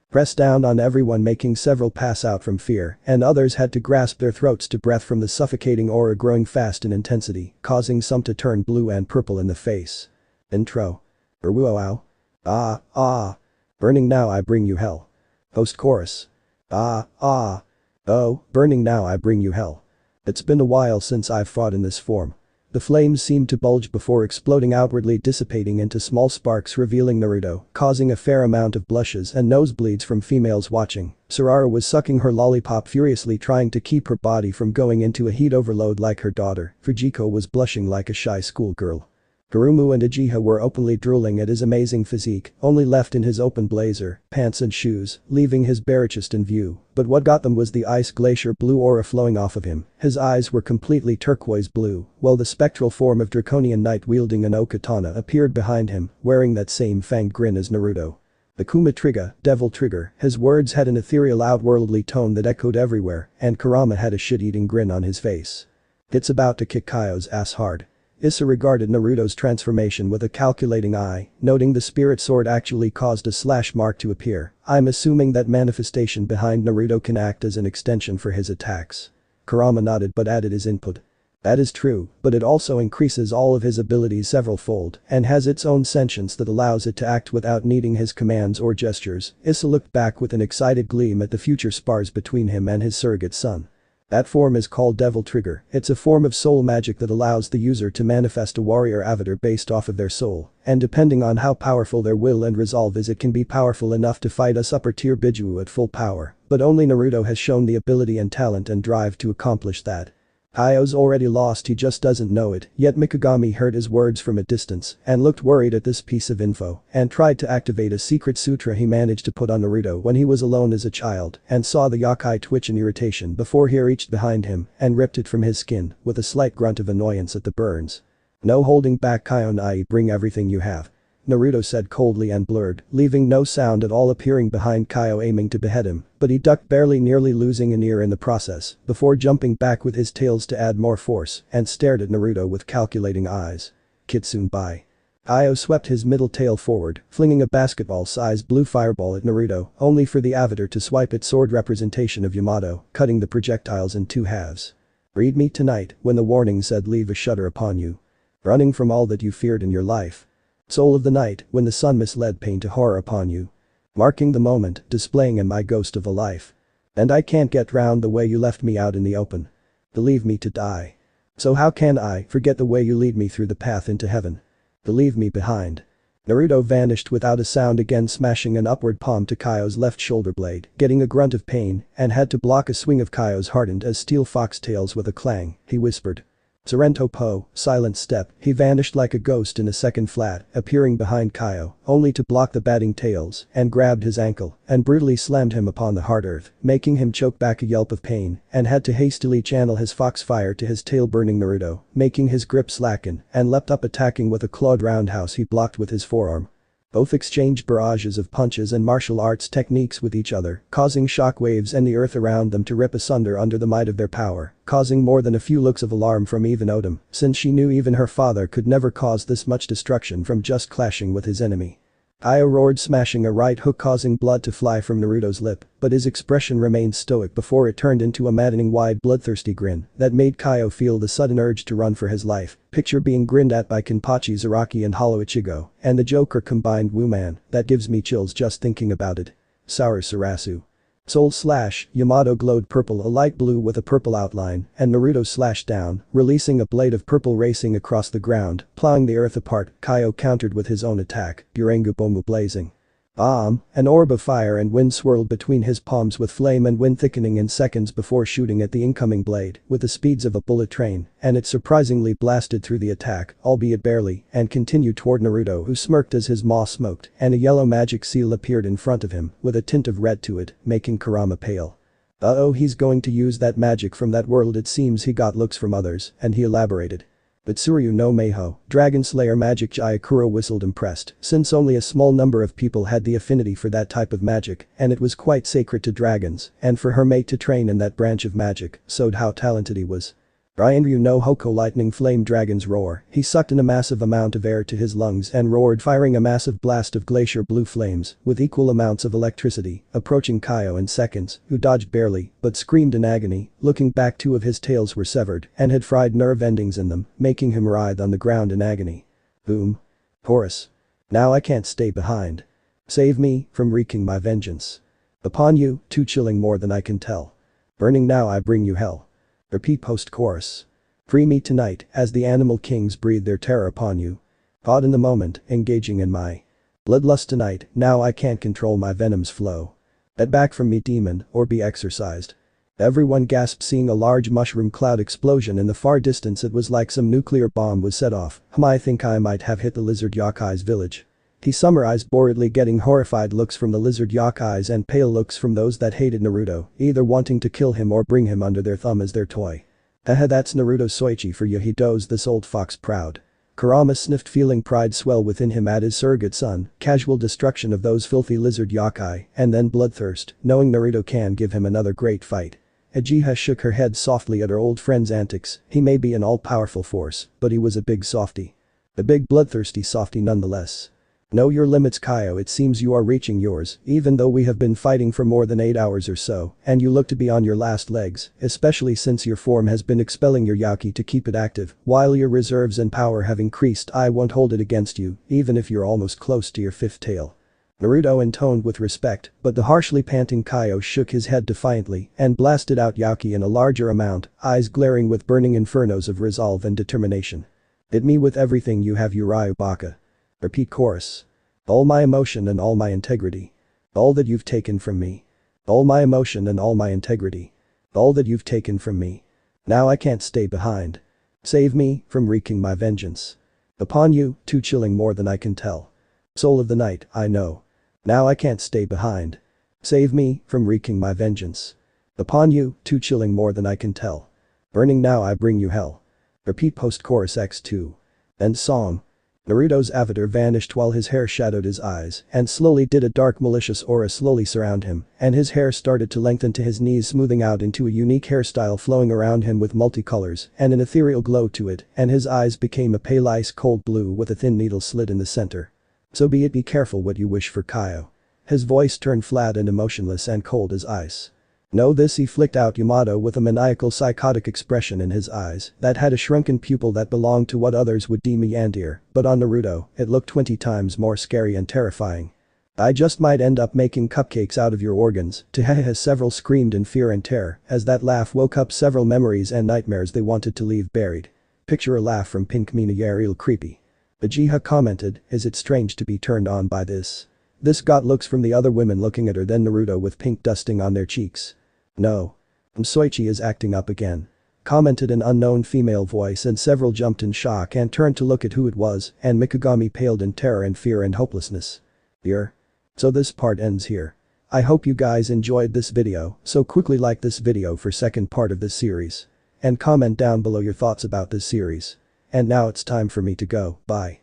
S1: pressed down on everyone, making several pass out from fear, and others had to grasp their throats to breath from the suffocating aura growing fast in intensity, causing some to turn blue and purple in the face. Intro. Erwuow. Ah, ah. Burning now I bring you hell. Host chorus. Ah, ah. Oh, burning now I bring you hell. It's been a while since I've fought in this form. The flames seemed to bulge before exploding outwardly, dissipating into small sparks, revealing Naruto, causing a fair amount of blushes and nosebleeds from females watching. Sarara was sucking her lollipop furiously, trying to keep her body from going into a heat overload like her daughter. Fujiko was blushing like a shy schoolgirl. Kurumu and Uchiha were openly drooling at his amazing physique, only left in his open blazer, pants and shoes, leaving his bare chest in view, but what got them was the ice glacier blue aura flowing off of him. His eyes were completely turquoise blue, while the spectral form of Draconian Knight wielding an katana appeared behind him, wearing that same fanged grin as Naruto. The Kuma Trigger, Devil Trigger, his words had an ethereal outworldly tone that echoed everywhere, and Kurama had a shit-eating grin on his face. "It's about to kick Kaio's ass hard. Issa regarded Naruto's transformation with a calculating eye, noting the spirit sword actually caused a slash mark to appear. I'm assuming that manifestation behind Naruto can act as an extension for his attacks. Kurama nodded but added his input. That is true, but it also increases all of his abilities several-fold and has its own sentience that allows it to act without needing his commands or gestures. Issa looked back with an excited gleam at the future spars between him and his surrogate son. That form is called Devil Trigger. It's a form of soul magic that allows the user to manifest a warrior avatar based off of their soul, and depending on how powerful their will and resolve is, it can be powerful enough to fight us upper tier Biju at full power, but only Naruto has shown the ability and talent and drive to accomplish that. Kaiyo's already lost, he just doesn't know it, yet Mikagami heard his words from a distance and looked worried at this piece of info and tried to activate a secret sutra he managed to put on Naruto when he was alone as a child and saw the yokai twitch in irritation before he reached behind him and ripped it from his skin with a slight grunt of annoyance at the burns. No holding back, Kaiyo, bring everything you have. Naruto said coldly and blurred, leaving no sound at all, appearing behind Kaiyo aiming to behead him, but he ducked barely, nearly losing an ear in the process, before jumping back with his tails to add more force and stared at Naruto with calculating eyes. Kitsune bai. Kaiyo swept his middle tail forward, flinging a basketball-sized blue fireball at Naruto, only for the avatar to swipe its sword representation of Yamato, cutting the projectiles in two halves. Read me tonight, when the warning said leave a shudder upon you. Running from all that you feared in your life. Soul of the night, when the sun misled pain to horror upon you. Marking the moment, displaying in my ghost of a life. And I can't get round the way you left me out in the open. To leave me to die. So how can I forget the way you lead me through the path into heaven? To leave me behind. Naruto vanished without a sound, again smashing an upward palm to Kaiyo's left shoulder blade, getting a grunt of pain and had to block a swing of Kaiyo's hardened as steel foxtails with a clang. He whispered. Sorrento Po, silent step, he vanished like a ghost in a second flat, appearing behind Kaiyo, only to block the batting tails, and grabbed his ankle, and brutally slammed him upon the hard earth, making him choke back a yelp of pain, and had to hastily channel his foxfire to his tail, burning Naruto, making his grip slacken, and leapt up, attacking with a clawed roundhouse he blocked with his forearm. Both exchanged barrages of punches and martial arts techniques with each other, causing shockwaves and the earth around them to rip asunder under the might of their power, causing more than a few looks of alarm from even Odom, since she knew even her father could never cause this much destruction from just clashing with his enemy. Kaiyo roared, smashing a right hook, causing blood to fly from Naruto's lip, but his expression remained stoic before it turned into a maddening wide bloodthirsty grin that made Kaiyo feel the sudden urge to run for his life. Picture being grinned at by Kenpachi, Zaraki and Hollow Ichigo, and the Joker combined. Woo man, that gives me chills just thinking about it. Sour Sarasu. Soul slash, Yamato glowed purple, a light blue with a purple outline, and Naruto slashed down, releasing a blade of purple racing across the ground, plowing the earth apart. Kaiyo countered with his own attack, Urengu Bomu blazing. An orb of fire and wind swirled between his palms, with flame and wind thickening in seconds before shooting at the incoming blade with the speeds of a bullet train, and it surprisingly blasted through the attack, albeit barely, and continued toward Naruto, who smirked as his maw smoked, and a yellow magic seal appeared in front of him with a tint of red to it, making Kurama pale. Uh-oh, he's going to use that magic from that world. It seems he got looks from others, and he elaborated. But Tsuryu no Meiho, Dragon Slayer magic. Jayakuro whistled, impressed, since only a small number of people had the affinity for that type of magic, and it was quite sacred to dragons, and for her mate to train in that branch of magic showed how talented he was. Ryu no Hoko, lightning flame dragon's roar, he sucked in a massive amount of air to his lungs and roared, firing a massive blast of glacier blue flames with equal amounts of electricity, approaching Kaiyo in seconds, who dodged barely but screamed in agony. Looking back, two of his tails were severed and had fried nerve endings in them, making him writhe on the ground in agony. Boom. Chorus. Now I can't stay behind. Save me from wreaking my vengeance upon you, too chilling more than I can tell. Burning now I bring you hell. Repeat post-chorus. Free me tonight as the animal kings breathe their terror upon you. Caught in the moment, engaging in my bloodlust tonight, now I can't control my venom's flow. Get back from me, demon, or be exorcised. Everyone gasped, seeing a large mushroom cloud explosion in the far distance. It was like some nuclear bomb was set off. I think I might have hit the lizard yokai's village. He summarized boredly, getting horrified looks from the lizard yokais and pale looks from those that hated Naruto, either wanting to kill him or bring him under their thumb as their toy. Haha, that's Naruto Soichi for you, he dozed, this old fox proud. Kurama sniffed, feeling pride swell within him at his surrogate son, casual destruction of those filthy lizard yokai, and then bloodthirst, knowing Naruto can give him another great fight. Uchiha shook her head softly at her old friend's antics. He may be an all-powerful force, but he was a big softy. A big bloodthirsty softy nonetheless. Know your limits, Kaio. It seems you are reaching yours, even though we have been fighting for more than 8 hours or so, and you look to be on your last legs, especially since your form has been expelling your Yokai to keep it active, while your reserves and power have increased. I won't hold it against you, even if you're almost close to your 5th tail. Naruto intoned with respect, but the harshly panting Kaio shook his head defiantly and blasted out Yokai in a larger amount, eyes glaring with burning infernos of resolve and determination. Hit me with everything you have, Urayu Baka. Repeat chorus. All my emotion and all my integrity. All that you've taken from me. All my emotion and all my integrity. All that you've taken from me. Now I can't stay behind. Save me from wreaking my vengeance. Upon you, too chilling more than I can tell. Soul of the night, I know. Now I can't stay behind. Save me from wreaking my vengeance. Upon you, too chilling more than I can tell. Burning now I bring you hell. Repeat post-chorus X2. End song. Naruto's avatar vanished while his hair shadowed his eyes, and slowly did a dark malicious aura slowly surround him, and his hair started to lengthen to his knees, smoothing out into a unique hairstyle flowing around him with multicolors and an ethereal glow to it, and his eyes became a pale ice cold blue with a thin needle slit in the center. So be it, be careful what you wish for, Kaio. His voice turned flat and emotionless and cold as ice. Know this, he flicked out Yamato with a maniacal psychotic expression in his eyes that had a shrunken pupil that belonged to what others would deem Yandir, but on Naruto, it looked 20 times more scary and terrifying. I just might end up making cupcakes out of your organs, Tahehe several screamed in fear and terror as that laugh woke up several memories and nightmares they wanted to leave buried. Picture a laugh from Pink Mina real creepy. Uchiha commented, is it strange to be turned on by this? This got looks from the other women looking at her, then Naruto with pink dusting on their cheeks. No. Soichi is acting up again. Commented an unknown female voice, and several jumped in shock and turned to look at who it was, and Mikagami paled in terror and fear and hopelessness. Here. So this part ends here. I hope you guys enjoyed this video, so quickly like this video for second part of this series. And comment down below your thoughts about this series. And now it's time for me to go, bye.